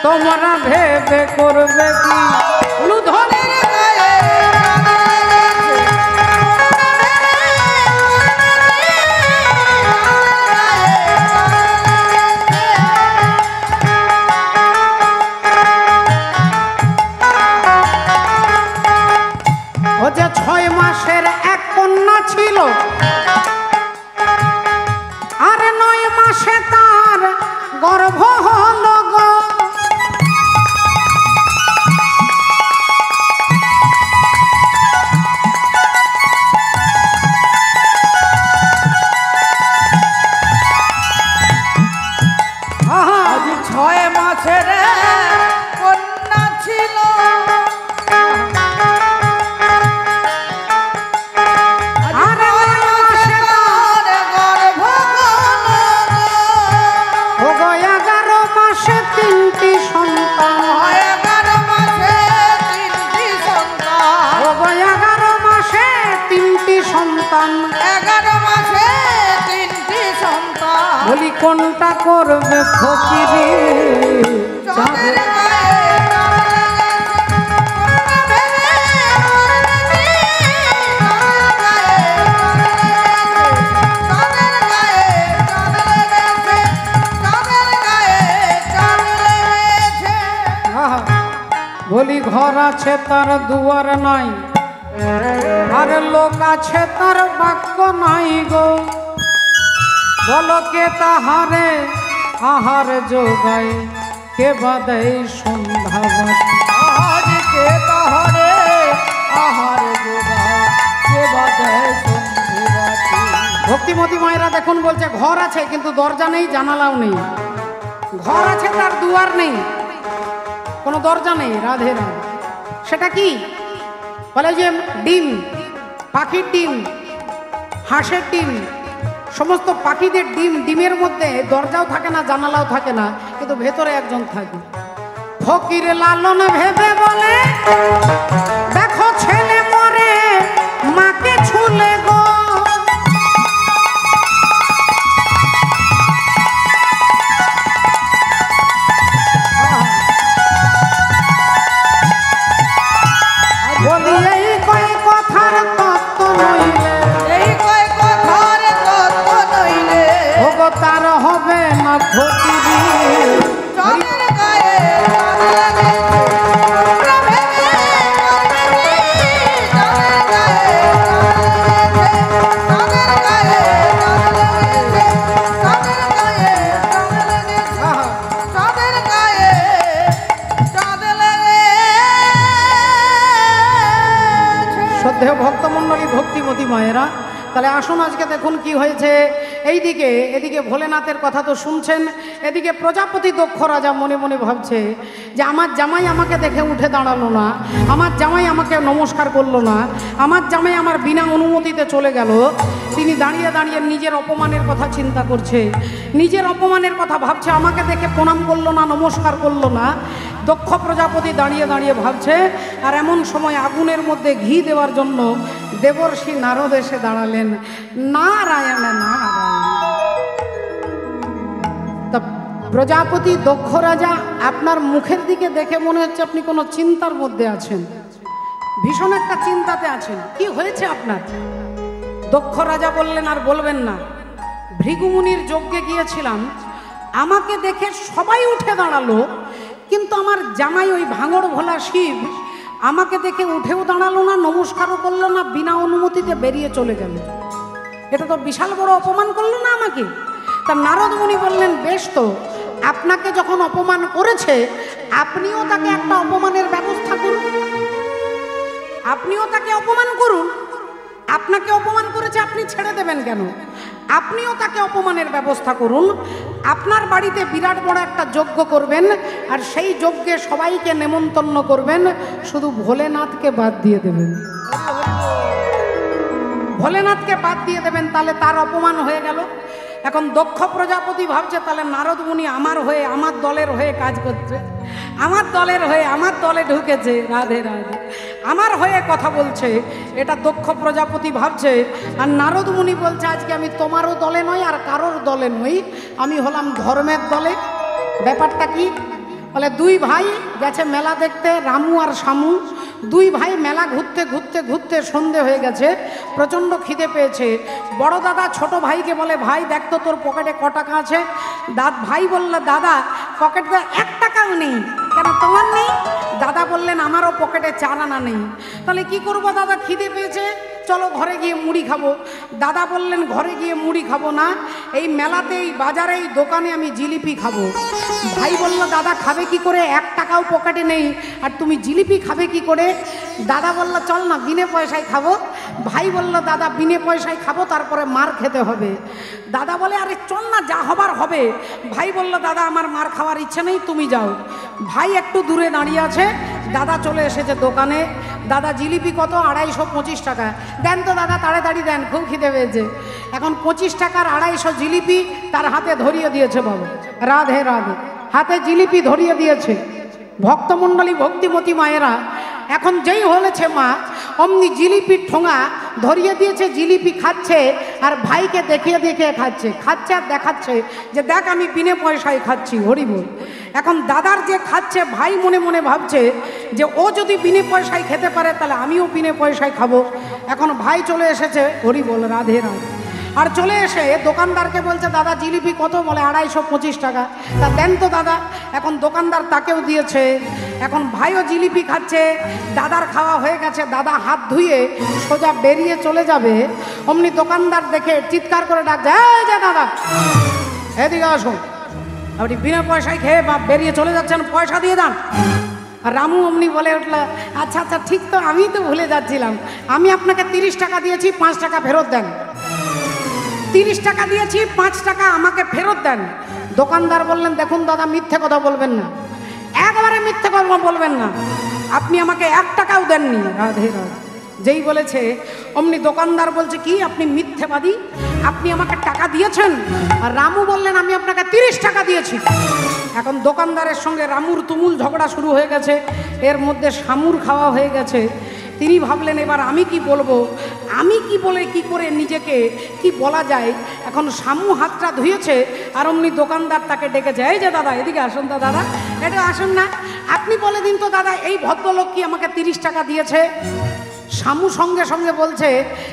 তোমরা ভেবে করবে কি? উলুধ্বনির গায়ে ও যে 6 মাসের এক কন্যা ছিল, আর 9 মাসে তার গর্ভ হলো গো। আজ 6 মাসের কন্যা ছিল, আর 9 মাসে তার গর্ভ হলো ও গো। 11 মাসে 3টি সন্তান, 11 মাসে 3টি সন্তান, ও গো 11 মাসে 3টি সন্তান। 11 মাসে 3টি সন্তান। বলি কোনটা করবে ফকিরি? চাঁদের গায়ে চাঁদ লেগেছে, কন্যা ভেবে করবে কি? চাঁদের গায়ে চাঁদ লেগেছে, চাঁদের গায়ে চাঁদ লেগেছে। আহা, বলি ঘর আছে তার দুয়ার নাই, আর লোক আছে তার বাক্য নাই গো। বলো কে তাহারে আহার যোগায়, কে বাদে সন্ধ্যাবাতি? আজ কে তাহারে আহার যোগায়, কে বাদে সন্ধ্যাবাতি? ভক্তিমতী মায়েরা দেখুন বলছে ঘর আছে কিন্তু দরজা নেই, জানালাও নেই। ঘর আছে তার দুয়ার নেই, কোনো দরজা নেই। রাধে রাধে। সেটা কি? বলে যে ডিম, পাখির ডিম, হাঁসের ডিম, সমস্ত পাখিদের ডিম, ডিমের মধ্যে দরজাও থাকে না, জানালাও থাকে না, কিন্তু ভেতরে একজন থাকে। ফকির লালন ভেবে বলে, দেখো ছেলে মরে মাকে ছুলে গো। বলি এই কয় কথার তত্ত্ব নইলে, এই কয় কথার তত্ত্ব নইলে ওগো তার হবে না ক্ষতি। ভক্তিমতী মায়েরা, তাহলে আসুন আজকে দেখুন কি হয়েছে। এদিকে ভোলেনাথের কথা তো শুনছেন, এদিকে প্রজাপতি দক্ষ রাজা মনে মনে ভাবছে যে আমার জামাই আমাকে দেখে উঠে দাঁড়ালো না, আমার জামাই আমাকে নমস্কার করলো না, আমার জামাই আমার বিনা অনুমতিতে চলে গেল। তিনি দাঁড়িয়ে দাঁড়িয়ে নিজের অপমানের কথা চিন্তা করছে, নিজের অপমানের কথা ভাবছে, আমাকে দেখে প্রণাম করলো না, নমস্কার করলো না। দক্ষ প্রজাপতি দাঁড়িয়ে দাঁড়িয়ে ভাবছে, আর এমন সময় আগুনের মধ্যে ঘি দেওয়ার জন্য দেবর্ষি নারদ এসে দাঁড়ালেন। নারায়ণ নারায়ণ। তা প্রজাপতি দক্ষ রাজা, আপনার মুখের দিকে দেখে মনে হচ্ছে আপনি কোনো চিন্তার মধ্যে আছেন, ভীষণ একটা চিন্তাতে আছেন। কি হয়েছে আপনার? দক্ষ রাজা বললেন, আর বলবেন না, ভৃগুমুনির যজ্ঞে গিয়েছিলাম, আমাকে দেখে সবাই উঠে দাঁড়ালো, কিন্তু আমার জামাই ওই ভাঙড় ভোলা শিব আমাকে দেখে উঠেও দাঁড়ালো না, নমস্কারও করলো না, বিনা অনুমতিতে বেরিয়ে চলে গেল। এটা তো বিশাল বড় অপমান করলো না আমাকে। তা নারদ মুনি বললেন, বেশ তো, আপনাকে যখন অপমান করেছে আপনিও তাকে একটা অপমানের ব্যবস্থা করুন, আপনিও তাকে অপমান করুন। আপনাকে অপমান করেছে, আপনি ছেড়ে দেবেন কেন? আপনিও তাকে অপমানের ব্যবস্থা করুন। আপনার বাড়িতে বিরাট বড় একটা যজ্ঞ করবেন, আর সেই যজ্ঞে সবাইকে নেমন্তন্ন করবেন, শুধু ভোলেনাথকে বাদ দিয়ে দেবেন। ভোলেনাথকে বাদ দিয়ে দেবেন, তাহলে তার অপমান হয়ে গেল। এখন দক্ষ প্রজাপতি ভাবছে, তাহলে নারদ মুনি আমার হয়ে, আমার দলের হয়ে কাজ করছে, আমার দলের হয়ে, আমার দলে ঢুকেছে, রাধে রাধে, আমার হয়ে কথা বলছে। এটা দক্ষ প্রজাপতি ভাবছে। আর নারদ মুনি বলছে, আজকে আমি তোমারও দলে নই আর কারোর দলে নই, আমি হলাম ধর্মের দলে। ব্যাপারটা কি? বলে, দুই ভাই গেছে মেলা দেখতে, রামু আর শামু। দুই ভাই মেলা ঘুরতে ঘুরতে ঘুরতে সন্ধে হয়ে গেছে, প্রচণ্ড খিদে পেয়েছে। বড় দাদা ছোট ভাইকে বলে, ভাই দেখ তো তোর পকেটে ক টাকা আছে। ভাই বলল, দাদা পকেটে 1 টাকাও নেই। কেন, তোমার নেই? দাদা বললেন, আমারও পকেটে 4 আনা নেই। তাহলে কি করবো দাদা, খিদে পেয়েছে, চলো ঘরে গিয়ে মুড়ি খাবো। দাদা বললেন, ঘরে গিয়ে মুড়ি খাবো না, এই মেলাতে, এই বাজারে, এই দোকানে আমি জিলিপি খাবো। ভাই বলল, দাদা খাবে কি করে, 1 টাকাও পকেটে নেই, আর তুমি জিলিপি খাবে কি করে? দাদা বলল, চল না বিনে পয়সায় খাবো। ভাই বলল, দাদা বিনে পয়সায় খাবো, তারপরে মার খেতে হবে। দাদা বলে, আরে চল না, যা হবার হবে। ভাই বলল, দাদা আমার মার খাওয়ার ইচ্ছে নেই, তুমি যাও। ভাই একটু দূরে দাঁড়িয়ে আছে, দাদা চলে এসেছে দোকানে। দাদা জিলিপি কত? 225 টাকা। দেন তো দাদা, তাড়াতাড়ি দেন, খুব খিদে পেয়েছে। এখন 25 টাকার 250 জিলিপি তার হাতে ধরিয়ে দিয়েছে। বাবু রাধে রাধে, হাতে জিলিপি ধরিয়ে দিয়েছে। ভক্তমণ্ডলী, ভক্তিমতী মায়েরা, এখন যেই হলেছে মা, অমনি জিলিপির ঠোঙা ধরিয়ে দিয়েছে, জিলিপি খাচ্ছে, আর ভাইকে দেখিয়ে দেখিয়ে খাচ্ছে, খাচ্ছে আর দেখাচ্ছে যে দেখ আমি বিনে পয়সায় খাচ্ছি, হরি বল। এখন দাদার যে খাচ্ছে, ভাই মনে মনে ভাবছে যে ও যদি বিনে পয়সায় খেতে পারে, তাহলে আমিও বিনে পয়সায় খাবো। এখন ভাই চলে এসেছে, হরি বল, রাধে রাধে। আর চলে এসে দোকানদারকে বলছে, দাদা জিলিপি কত? বলে 225 টাকা। তা দেন তো দাদা। এখন দোকানদার তাকেও দিয়েছে। এখন ভাইও জিলিপি খাচ্ছে, দাদার খাওয়া হয়ে গেছে। দাদা হাত ধুয়ে সোজা বেরিয়ে চলে যাবে, অমনি দোকানদার দেখে চিৎকার করে ডাকছে, এই যে দাদা, এদিকে আসুন, আপনি বিনা পয়সায় খেয়ে বেরিয়ে চলে যাচ্ছেন, পয়সা দিয়ে যান। আর রামু অমনি বলে উঠল, আচ্ছা আচ্ছা ঠিক তো, আমি তো ভুলে যাচ্ছিলাম, আমি আপনাকে 30 টাকা দিয়েছি, 5 টাকা ফেরত দেন। 30 টাকা দিয়েছি, 5 টাকা আমাকে ফেরত দেন। দোকানদার বললেন, দেখুন দাদা, মিথ্যে কথা বলবেন না, একবারে মিথ্যে কথা বলবেন না, আপনি আমাকে 1 টাকাও দেননি। রাধে রাধে। যেই বলেছে অমনি দোকানদার বলছে, কি আপনি মিথ্যেবাদী, আপনি আমাকে টাকা দিয়েছেন? আর রামু বললেন, আমি আপনাকে 30 টাকা দিয়েছি। এখন দোকানদারের সঙ্গে রামুর তুমুল ঝগড়া শুরু হয়ে গেছে, এর মধ্যে শামুর খাওয়া হয়ে গেছে। তিনি ভাবলেন, এবার আমি কি বলবো, আমি কি বলে কি করে নিজেকে কি বলা যায়। এখন শামু হাতটা ধুয়েছে, আর অমনি দোকানদার তাকে ডেকেছে, এই যে দাদা, এদিকে আসুন তো দাদা, এটা আসুন না, আপনি বলে দিন তো দাদা, এই ভদ্রলোক কি আমাকে 30 টাকা দিয়েছে? শামু সঙ্গে সঙ্গে বলছে,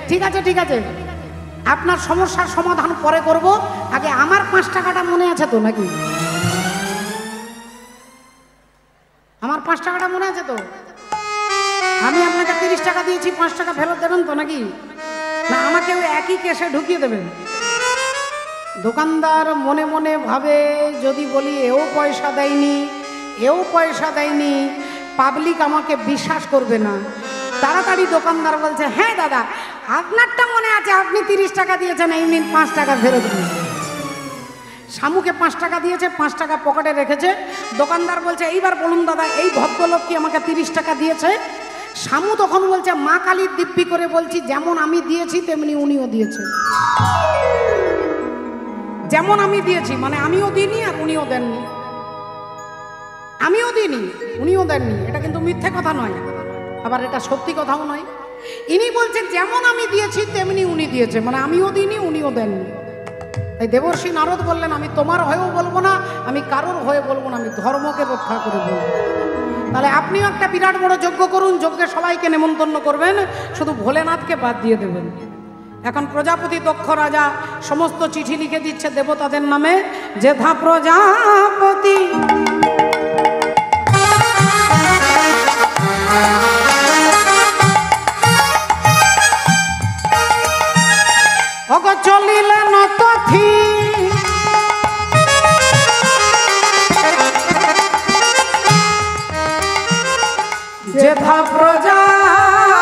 ঠিক আছে ঠিক আছে, আপনার সমস্যার সমাধান পরে করব, আগে আমার 5 টাকাটা মনে আছে তো নাকি? আমার 5 টাকাটা মনে আছে তো? আমি আপনাকে 30 টাকা দিয়েছি, 5 টাকা ফেরত দেবেন তো নাকি? না আমাকে ওই একই কেসে ঢুকিয়ে দেবেন? দোকানদার মনে মনে ভাবে, যদি বলি এও পয়সা দেয়নি, এও পয়সা দেয়নি, পাবলিক আমাকে বিশ্বাস করবে না। তাড়াতাড়ি দোকানদার বলছে, হ্যাঁ দাদা, আপনারটা মনে আছে, আপনি 30 টাকা দিয়েছেন, এই নিন 5 টাকা ফেরত দিন। শামুকে 5 টাকা দিয়েছে, 5 টাকা পকেটে রেখেছে। দোকানদার বলছে, এইবার বলুন দাদা, এই ভদ্রলোক কি আমাকে 30 টাকা দিয়েছে? শামু তখন বলছে, মা কালীর দিব্যি করে বলছি, যেমন আমি দিয়েছি তেমনি উনিও দিয়েছে। যেমন আমি দিয়েছি মানে আমিও দিইনি আর উনিও দেননি, আমিও দিইনি উনিও দেননি। এটা কিন্তু মিথ্যে কথা নয়, আবার এটা সত্যি কথাও নয়। ইনি বলছেন যেমন আমি দিয়েছি তেমনি উনি দিয়েছে, মানে আমিও দিইনি উনিও দেননি। তাই দেবর্ষি নারদ বললেন, আমি তোমার হয়েও বলবো না, আমি কারোর হয়ে বলবো না, আমি ধর্মকে রক্ষা করে বলবো। তাহলে আপনিও একটা বিরাট বড় যজ্ঞ করুন, যজ্ঞে সবাইকে নেমন্তন্ন করবেন, শুধু ভোলেনাথকে বাদ দিয়ে দেবেন। এখন প্রজাপতি দক্ষ রাজা সমস্ত চিঠি লিখে দিচ্ছে দেবতাদের নামে। যেথা প্রজাপতি অগ চলিলেন তথি যেথা প্রজাপতি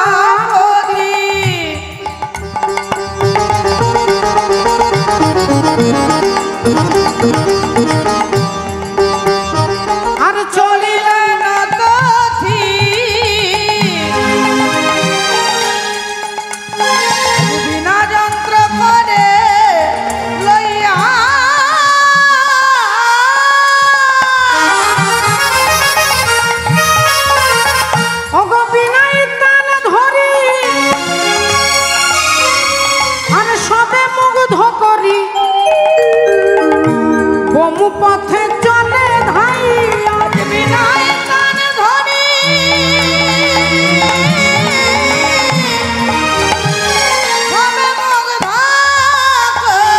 আর চলিলেন তথি বিনা যন্ত্র করে লইয়া অগ বিনাই তান ধরি আর সবে মুগ্ধ করি বমু পথে চলে ধাইয়া। বিনাই কান ধরি হবে মুগ্ধ করি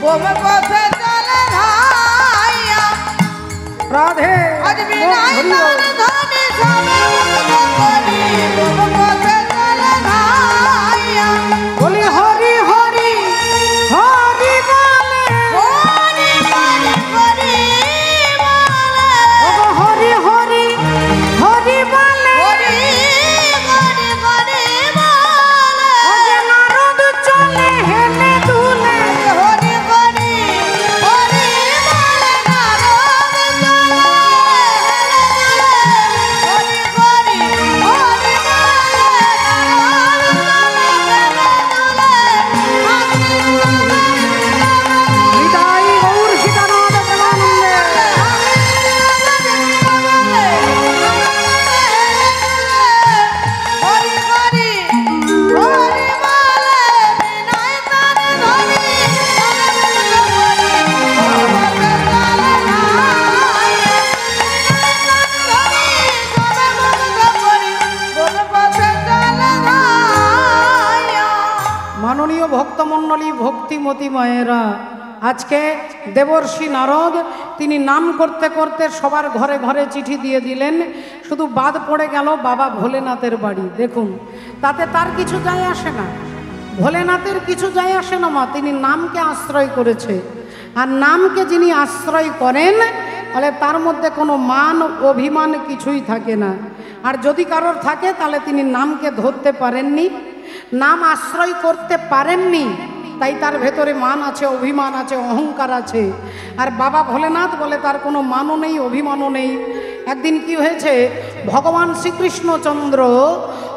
বোমে পথে চলে ধাইয়া। রাধে আজ বিনাই কান ধরি সবে মুগ্ধ করি বোমে পথে চলে ধাইয়া। বলি হরি হরি হরি বলে হরি হরি হরি বলে ওগো হরি হরি হরি বলে হরি হরি হরি বলে ওগে নারদ চলে হেলে দুলে হরি হরি হরি বলে নারদ চলে হরি হরি হরি হৃদয় গৌর সীতানাথ প্রেমানন্দে। হরি হরি হরি বলে বিনয় তার ধরি মাননীয় ভক্তমণ্ডলী ভক্তিমতী মায়েরা, আজকে দেবর্ষি নারদ তিনি নাম করতে করতে সবার ঘরে ঘরে চিঠি দিয়ে দিলেন। শুধু বাদ পড়ে গেল বাবা ভোলেনাথের বাড়ি। দেখুন, তাতে তার কিছু যায় আসে না, ভোলেনাথের কিছু যায় আসে না মা, তিনি নামকে আশ্রয় করেছে। আর নামকে যিনি আশ্রয় করেন তাহলে তার মধ্যে কোনো মান অভিমান কিছুই থাকে না। আর যদি কারোর থাকে তাহলে তিনি নামকে ধরতে পারেননি, নাম আশ্রয় করতে পারেননি, তাই তার ভেতরে মান আছে, অভিমান আছে, অহংকার আছে। আর বাবা ভোলেনাথ বলে তার কোনো মানও নেই, অভিমানও নেই। একদিন কি হয়েছে, ভগবান শ্রীকৃষ্ণচন্দ্র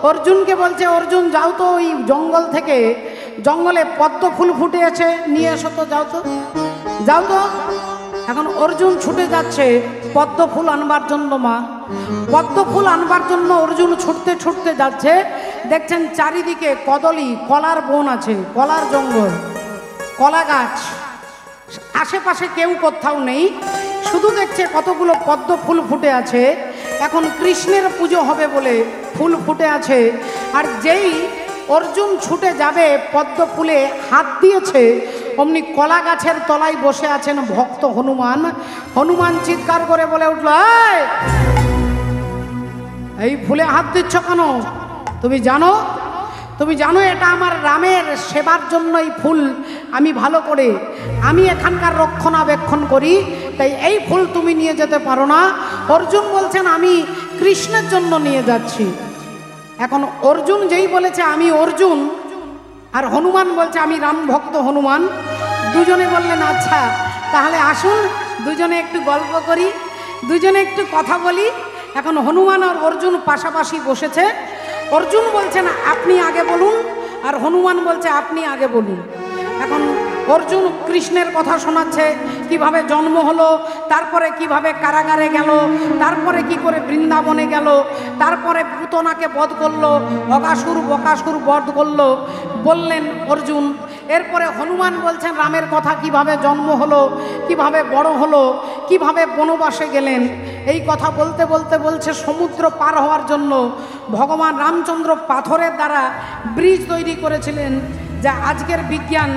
অর্জুনকে বলছে, অর্জুন যাও তো ওই জঙ্গল থেকে, জঙ্গলে পদ্ম ফুল ফুটে আছে, নিয়ে এসো তো, যাও তো যাও তো। এখন অর্জুন ছুটে যাচ্ছে পদ্ম ফুল আনবার জন্য। মা, পদ্ম ফুল আনবার জন্য অর্জুন ছুটতে ছুটতে যাচ্ছে, দেখছেন চারিদিকে কদলি, কলার বন আছে, কলার জঙ্গল, কলা গাছ, আশেপাশে কেউ কোথাও নেই, শুধু দেখছে কতগুলো পদ্ম ফুল ফুটে আছে। এখন কৃষ্ণের পুজো হবে বলে ফুল ফুটে আছে। আর যেই অর্জুন ছুটে যাবে পদ্ম ফুলে হাত দিয়েছে, অমনি কলা গাছের তলায় বসে আছেন ভক্ত হনুমান। হনুমান চিৎকার করে বলে উঠল, এই ফুলে হাত দিচ্ছ কেন? তুমি জানো এটা আমার রামের সেবার জন্য এই ফুল আমি ভালো করে আমি এখানকার রক্ষণাবেক্ষণ করি, তাই এই ফুল তুমি নিয়ে যেতে পারো না। অর্জুন বলছেন, আমি কৃষ্ণের জন্য নিয়ে যাচ্ছি। এখন অর্জুন যেই বলেছে আমি অর্জুন, আর হনুমান বলছে আমি রাম ভক্ত হনুমান, দুজনে বললেন আচ্ছা তাহলে আসুন দুজনে একটু গল্প করি, দুজনে একটু কথা বলি। এখন হনুমান আর অর্জুন পাশাপাশি বসেছে। অর্জুন বলছেন আপনি আগে বলুন, আর হনুমান বলছে আপনি আগে বলুন। এখন অর্জুন কৃষ্ণের কথা শোনাচ্ছে, কিভাবে জন্ম হলো, তারপরে কিভাবে কারাগারে গেল, তারপরে কি করে বৃন্দাবনে গেল, তারপরে পুতনাকে বধ করলো, অগাসুর বকাসুর বধ করলো বললেন অর্জুন। এরপরে হনুমান বলছেন রামের কথা, কিভাবে জন্ম হলো, কিভাবে বড় হলো, কিভাবে বনবাসে গেলেন। এই কথা বলতে বলতে বলছে সমুদ্র পার হওয়ার জন্য ভগবান রামচন্দ্র পাথরের দ্বারা ব্রিজ তৈরি করেছিলেন, যা আজকের বিজ্ঞান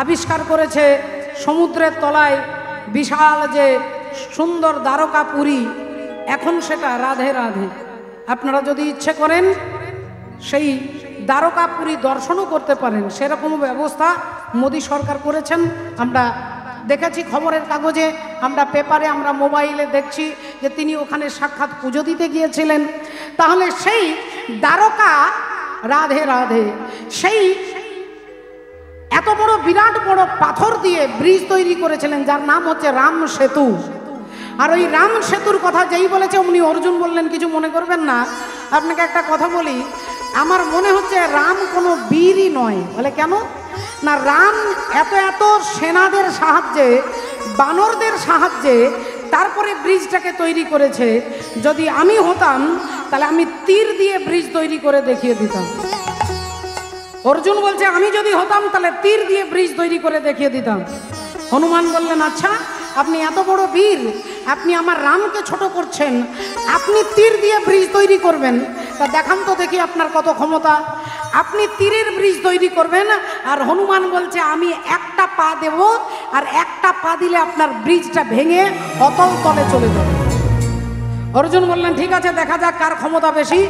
আবিষ্কার করেছে। সমুদ্রের তলায় বিশাল যে সুন্দর দ্বারকাপুরী, এখন সেটা রাধে রাধে। আপনারা যদি ইচ্ছে করেন সেই দ্বারকাপুরী দর্শনও করতে পারেন, সেরকম ব্যবস্থা মোদী সরকার করেছেন। আমরা দেখেছি খবরের কাগজে, আমরা পেপারে, আমরা মোবাইলে দেখছি যে তিনি ওখানে সাক্ষাৎ পুজো দিতে গিয়েছিলেন। তাহলে সেই দ্বারকা রাধে রাধে, সেই এত বড় বিরাট বড় পাথর দিয়ে ব্রিজ তৈরি করেছিলেন, যার নাম হচ্ছে রাম সেতু। আর ওই রাম সেতুর কথা যেই বলেছে অমনি অর্জুন বললেন কিছু মনে করবেন না, আপনাকে একটা কথা বলি, আমার মনে হচ্ছে রাম কোনো বীরই নয়। বলে কেন না, রাম এত এত সেনাদের সাহায্যে, বানরদের সাহায্যে তারপরে ব্রিজটাকে তৈরি করেছে। যদি আমি হতাম তাহলে আমি তীর দিয়ে ব্রিজ তৈরি করে দেখিয়ে দিতাম। অর্জুন বলছে আমি যদি হতাম তাহলে তীর দিয়ে ব্রিজ তৈরি করে দেখিয়ে দিতাম। হনুমান বললেন আচ্ছা আপনি এত বড় বীর, আপনি আমার রামকে ছোট করছেন, আপনি তীর দিয়ে ব্রিজ তৈরি করবেন, তা দেখান তো দেখি আপনার কত ক্ষমতা। আপনি তীরের ব্রিজ তৈরি করবেন, আর হনুমান বলছে আমি একটা পা দেব, আর একটা পা দিলে আপনার ব্রিজটা ভেঙে অতল তলে চলে যাবে। অর্জুন বললেন ঠিক আছে দেখা যাক কার ক্ষমতা বেশি।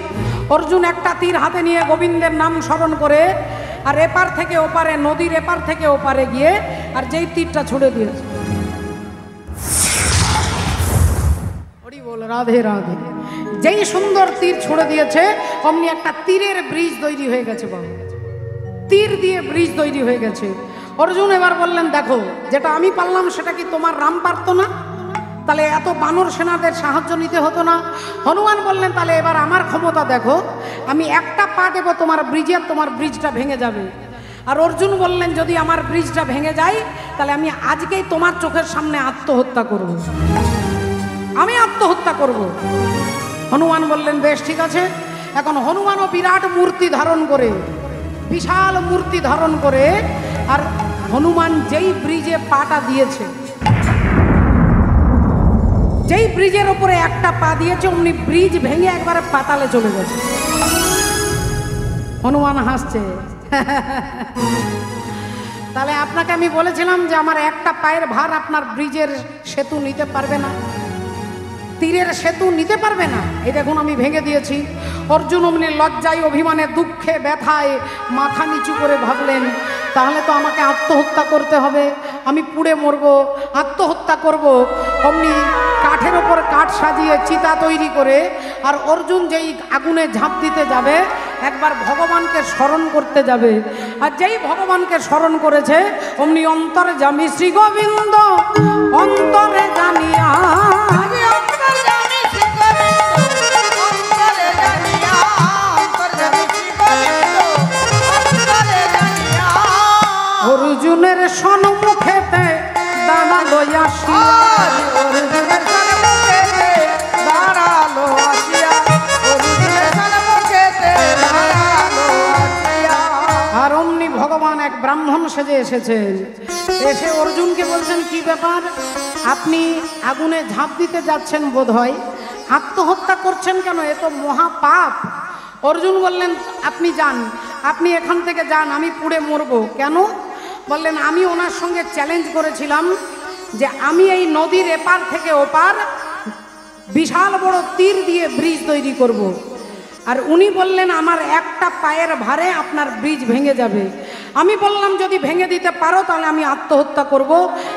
অর্জুন একটা তীর হাতে নিয়ে গোবিন্দের নাম স্মরণ করে আর এপার থেকে ওপারে, নদীর এপার থেকে ওপারে গিয়ে আর যেই তীরটা ছুড়ে দিয়েছে, হরি বল রাধে রাধে, যেই সুন্দর তীর ছুড়ে দিয়েছে অমনি একটা তীরের ব্রিজ তৈরি হয়ে গেছে। বাবা, তীর দিয়ে ব্রিজ তৈরি হয়ে গেছে। অর্জুন এবার বললেন দেখো যেটা আমি পারলাম সেটা কি তোমার রাম পারতো না? তাহলে এত বানর সেনাদের সাহায্য নিতে হতো না? হনুমান বললেন তাহলে এবার আমার ক্ষমতা দেখো, আমি একটা পা দেবো তোমার ব্রিজে, তোমার ব্রিজটা ভেঙে যাবে। আর অর্জুন বললেন যদি আমার ব্রিজটা ভেঙে যায় তাহলে আমি আজকেই তোমার চোখের সামনে আত্মহত্যা করব, আমি আত্মহত্যা করব। হনুমান বললেন বেশ ঠিক আছে। এখন হনুমানও বিরাট মূর্তি ধারণ করে, বিশাল মূর্তি ধারণ করে, আর হনুমান যেই ব্রিজে পাটা দিয়েছে, যেই ব্রিজের উপরে একটা পা দিয়েছে অমনি ব্রিজ ভেঙে একবারে পাতালে চলে গেছে। হনুমান হাসছে। তাহলে আপনাকে আমি বলেছিলাম যে আমার একটা পায়ের ভার আপনার ব্রিজের সেতু নিতে পারবে না, তীরের সেতু নিতে পারবে না। এই দেখুন আমি ভেঙে দিয়েছি। অর্জুন অমনি লজ্জায়, অভিমানে, দুঃখে, ব্যথায় মাথা নিচু করে ভাবলেন তাহলে তো আমাকে আত্মহত্যা করতে হবে, আমি পুড়ে মরবো, আত্মহত্যা করব। অমনি কাঠের ওপর কাঠ সাজিয়ে চিতা তৈরি করে, আর অর্জুন যেই আগুনে ঝাঁপ দিতে যাবে একবার ভগবানকে স্মরণ করতে যাবে। আর যেই ভগবানকে স্মরণ করেছে অমনি অন্তরে জামি শ্রী গোবিন্দ, অন্তরে জানিয়া অর্জুনের সম্মুখেতে দাঁড়ালো আসিয়া, অর্জুনের সম্মুখেতে দাঁড়ালো আসিয়া, অর্জুনের সম্মুখেতে দাঁড়ালো আসিয়া। আর অমনি ভগবান এক ব্রাহ্মণ সেজে এসেছেন, এসে অর্জুনকে বলছেন কি ব্যাপার, আপনি আগুনে ঝাঁপ দিতে যাচ্ছেন বোধহয়, আত্মহত্যা করছেন কেন? এ তো মহাপাপ। অর্জুন বললেন আপনি যান, আপনি এখান থেকে যান, আমি পুড়ে মরবো। কেন? বললেন আমি ওনার সঙ্গে চ্যালেঞ্জ করেছিলাম যে আমি এই নদীর এপার থেকে ওপার বিশাল বড় তীর দিয়ে ব্রিজ তৈরি করব। আর উনি বললেন আমার একটা পায়ের ভারে আপনার ব্রিজ ভেঙে যাবে। আমি বললাম যদি ভেঙে দিতে পারো তাহলে আমি আত্মহত্যা করব।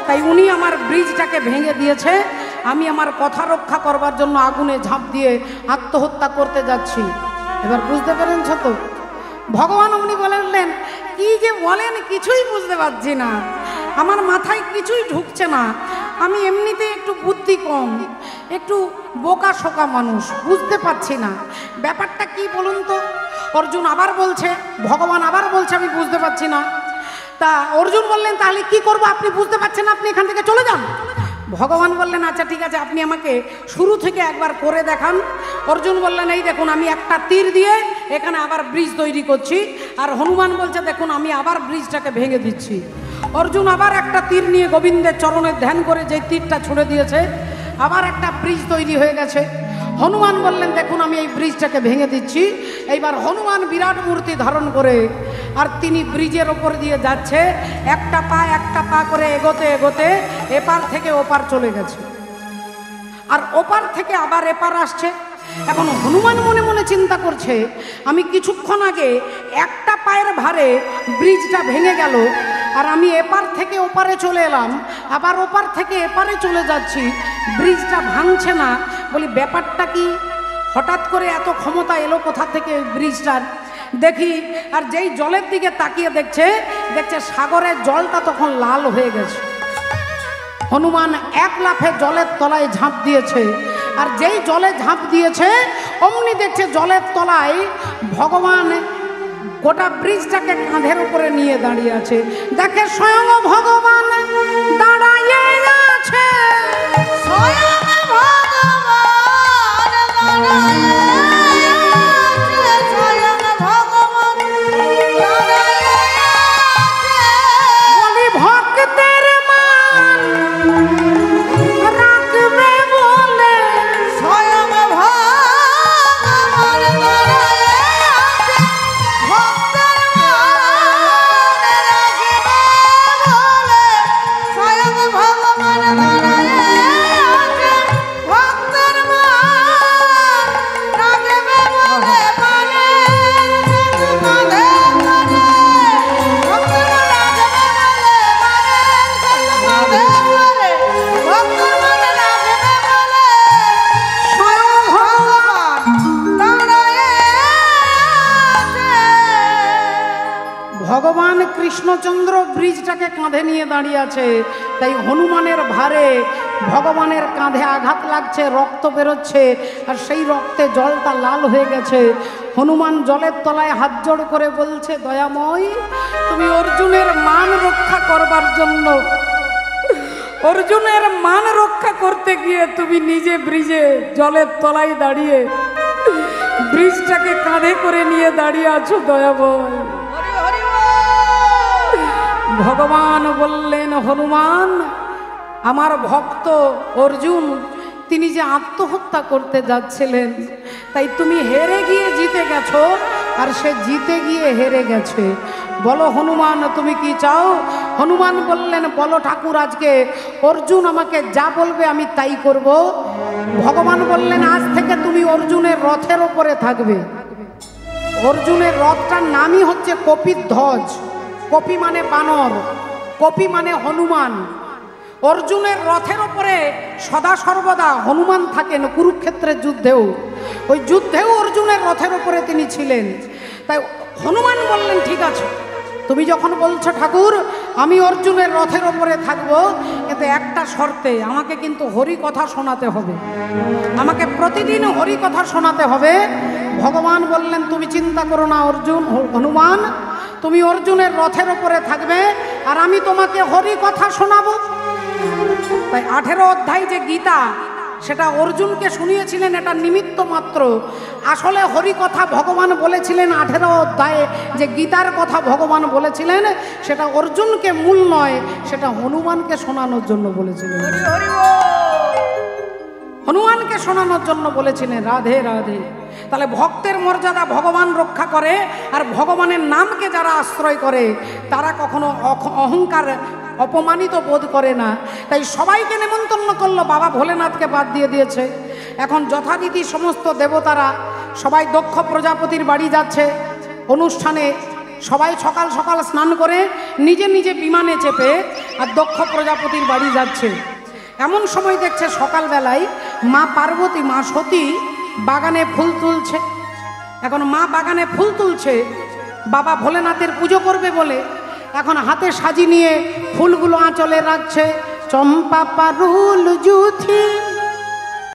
তাই উনি আমার ব্রিজটাকে ভেঙে দিয়েছে, আমি আমার কথা রক্ষা করবার জন্য আগুনে ঝাঁপ দিয়ে আত্মহত্যা করতে যাচ্ছি। এবার বুঝতে পেরেছ তো? ভগবান অমনি বললেন, কি যে বলেন কিছুই বুঝতে পারছি না, আমার মাথায় কিছুই ঢুকছে না, আমি এমনিতে একটু বুদ্ধি কম, একটু বোকা শোকা মানুষ, বুঝতে পারছি না ব্যাপারটা কি বলুন তো। অর্জুন আবার বলছে, ভগবান আবার বলছে আমি বুঝতে পারছি না। তা অর্জুন বললেন, তাহলে কি করবো, আপনি বুঝতে পারছেন না, আপনি এখান থেকে চলে যান। ভগবান বললেন, আচ্ছা ঠিক আছে, আপনি আমাকে শুরু থেকে একবার করে দেখান। অর্জুন বললেন, এই দেখুন আমি একটা তীর দিয়ে এখানে আবার ব্রিজ তৈরি করছি। আর হনুমান বলছে, দেখুন আমি আবার ব্রিজটাকে ভেঙে দিচ্ছি। অর্জুন আবার একটা তীর নিয়ে গোবিন্দের চরণে ধ্যান করে যে তীরটা ছুঁড়ে দিয়েছে, আবার একটা ব্রিজ তৈরি হয়ে গেছে। হনুমান বললেন, দেখুন আমি এই ব্রিজটাকে ভেঙে দিচ্ছি। এইবার হনুমান বিরাট মূর্তি ধারণ করে আর তিনি ব্রিজের ওপর দিয়ে যাচ্ছে, একটা পা করে এগোতে এগোতে এপার থেকে ওপার চলে গেছে, আর ওপার থেকে আবার এপার আসছে। এখন হনুমান মনে মনে চিন্তা করছে, আমি কিছুক্ষণ আগে একটা পায়ের ভারে ব্রিজটা ভেঙে গেল, আর আমি এপার থেকে ওপারে চলে এলাম, আবার ওপার থেকে এপারে চলে যাচ্ছি, ব্রিজটা ভাঙছে না। বলি ব্যাপারটা কি, হঠাৎ করে এত ক্ষমতা এলো কোথা থেকে ব্রিজটার? দেখি, আর যেই জলের দিকে তাকিয়ে দেখছে সাগরের জলটা তখন লাল হয়ে গেছে। হনুমান এক লাফে জলের তলায় ঝাঁপ দিয়েছে, আর যেই জলে ঝাঁপ দিয়েছে অমনি দেখছে জলের তলায় ভগবান গোটা ব্রিজটাকে কাঁধের উপরে নিয়ে দাঁড়িয়ে আছে। দেখে স্বয়ং ভগবান দাঁড়াইয়ে আছে, স্বয়ং ভগবান দাঁড়ায়ে আছে, স্বয়ং ভগবান দাঁড়ায়ে আছে। বলি ভক্তের মান রাখবে বলে, স্বয়ং ভগবান দাঁড়ায়ে আছে, ভক্তের মান রাখবে বলে। স্বয়ং ভগবান দাঁড়ায়ে আছে, ভক্তের মান রাখবে বলে। স্বয়ং ভগবান কৃষ্ণচন্দ্র ব্রিজটাকে কাঁধে নিয়ে দাঁড়িয়ে আছে। তাই হনুমানের ভারে ভগবানের কাঁধে আঘাত লাগছে, রক্ত বেরোচ্ছে, আর সেই রক্তে জলটা লাল হয়ে গেছে। হনুমান জলের তলায় হাত জোড় করে বলছে, দয়াময় তুমি অর্জুনের মান রক্ষা করবার জন্য, অর্জুনের মান রক্ষা করতে গিয়ে তুমি নিজে ব্রিজে জলের তলায় দাঁড়িয়ে ব্রিজটাকে কাঁধে করে নিয়ে দাঁড়িয়ে আছো দয়াময়। ভগবান বললেন, হনুমান আমার ভক্ত অর্জুন তিনি যে আত্মহত্যা করতে যাচ্ছিলেন, তাই তুমি হেরে গিয়ে জিতে গেছো, আর সে জিতে গিয়ে হেরে গেছে। বলো হনুমান তুমি কি চাও? হনুমান বললেন, বলো ঠাকুর, আজকে অর্জুন আমাকে যা বলবে আমি তাই করব। ভগবান বললেন, আজ থেকে তুমি অর্জুনের রথের ওপরে থাকবে। অর্জুনের রথটার নামই হচ্ছে কপিধ্বজ। কপি মানে বানর, কপি মানে হনুমান। অর্জুনের রথের ওপরে সদা সর্বদা হনুমান থাকেন, কুরুক্ষেত্রের যুদ্ধেও, ওই যুদ্ধেও অর্জুনের রথের ওপরে তিনি ছিলেন। তাই হনুমান বললেন, ঠিক আছে তুমি যখন বলছো ঠাকুর আমি অর্জুনের রথের ওপরে থাকবো, এতে একটা শর্তে, আমাকে কিন্তু হরি কথা শোনাতে হবে, আমাকে প্রতিদিন হরি কথা শোনাতে হবে। ভগবান বললেন, তুমি চিন্তা করো না অর্জুন, হনুমান তুমি অর্জুনের রথের ওপরে থাকবে, আর আমি তোমাকে হরি কথা শোনাবো। তাই 18 অধ্যায় যে গীতা সেটা অর্জুনকে শুনিয়েছিলেন, এটা নিমিত্ত মাত্র। আসলে হরি কথা ভগবান বলেছিলেন 18 অধ্যায়ে, যে গীতার কথা ভগবান বলেছিলেন সেটা অর্জুনকে মূল নয়, সেটা হনুমানকে শোনানোর জন্য বলেছিলেন, হনুমানকে শোনানোর জন্য বলেছিলেন। রাধে রাধে। তাহলে ভক্তের মর্যাদা ভগবান রক্ষা করে, আর ভগবানের নামকে যারা আশ্রয় করে তারা কখনো অহংকার অপমানিত বোধ করে না। তাই সবাইকে নেমন্তন্ন করলো, বাবা ভোলেনাথকে বাদ দিয়ে দিয়েছে। এখন যথারীতি সমস্ত দেবতারা সবাই দক্ষ প্রজাপতির বাড়ি যাচ্ছে অনুষ্ঠানে। সবাই সকাল সকাল স্নান করে নিজে নিজে বিমানে চেপে আর দক্ষ প্রজাপতির বাড়ি যাচ্ছে। এমন সময় দেখছে সকালবেলায় মা পার্বতী, মা সতী বাগানে ফুল তুলছে। এখন মা বাগানে ফুল তুলছে, বাবা ভোলেনাথের পুজো করবে বলে এখন হাতে সাজি নিয়ে ফুলগুলো আঁচলে রাখছে। চম্পা পারুল জুথি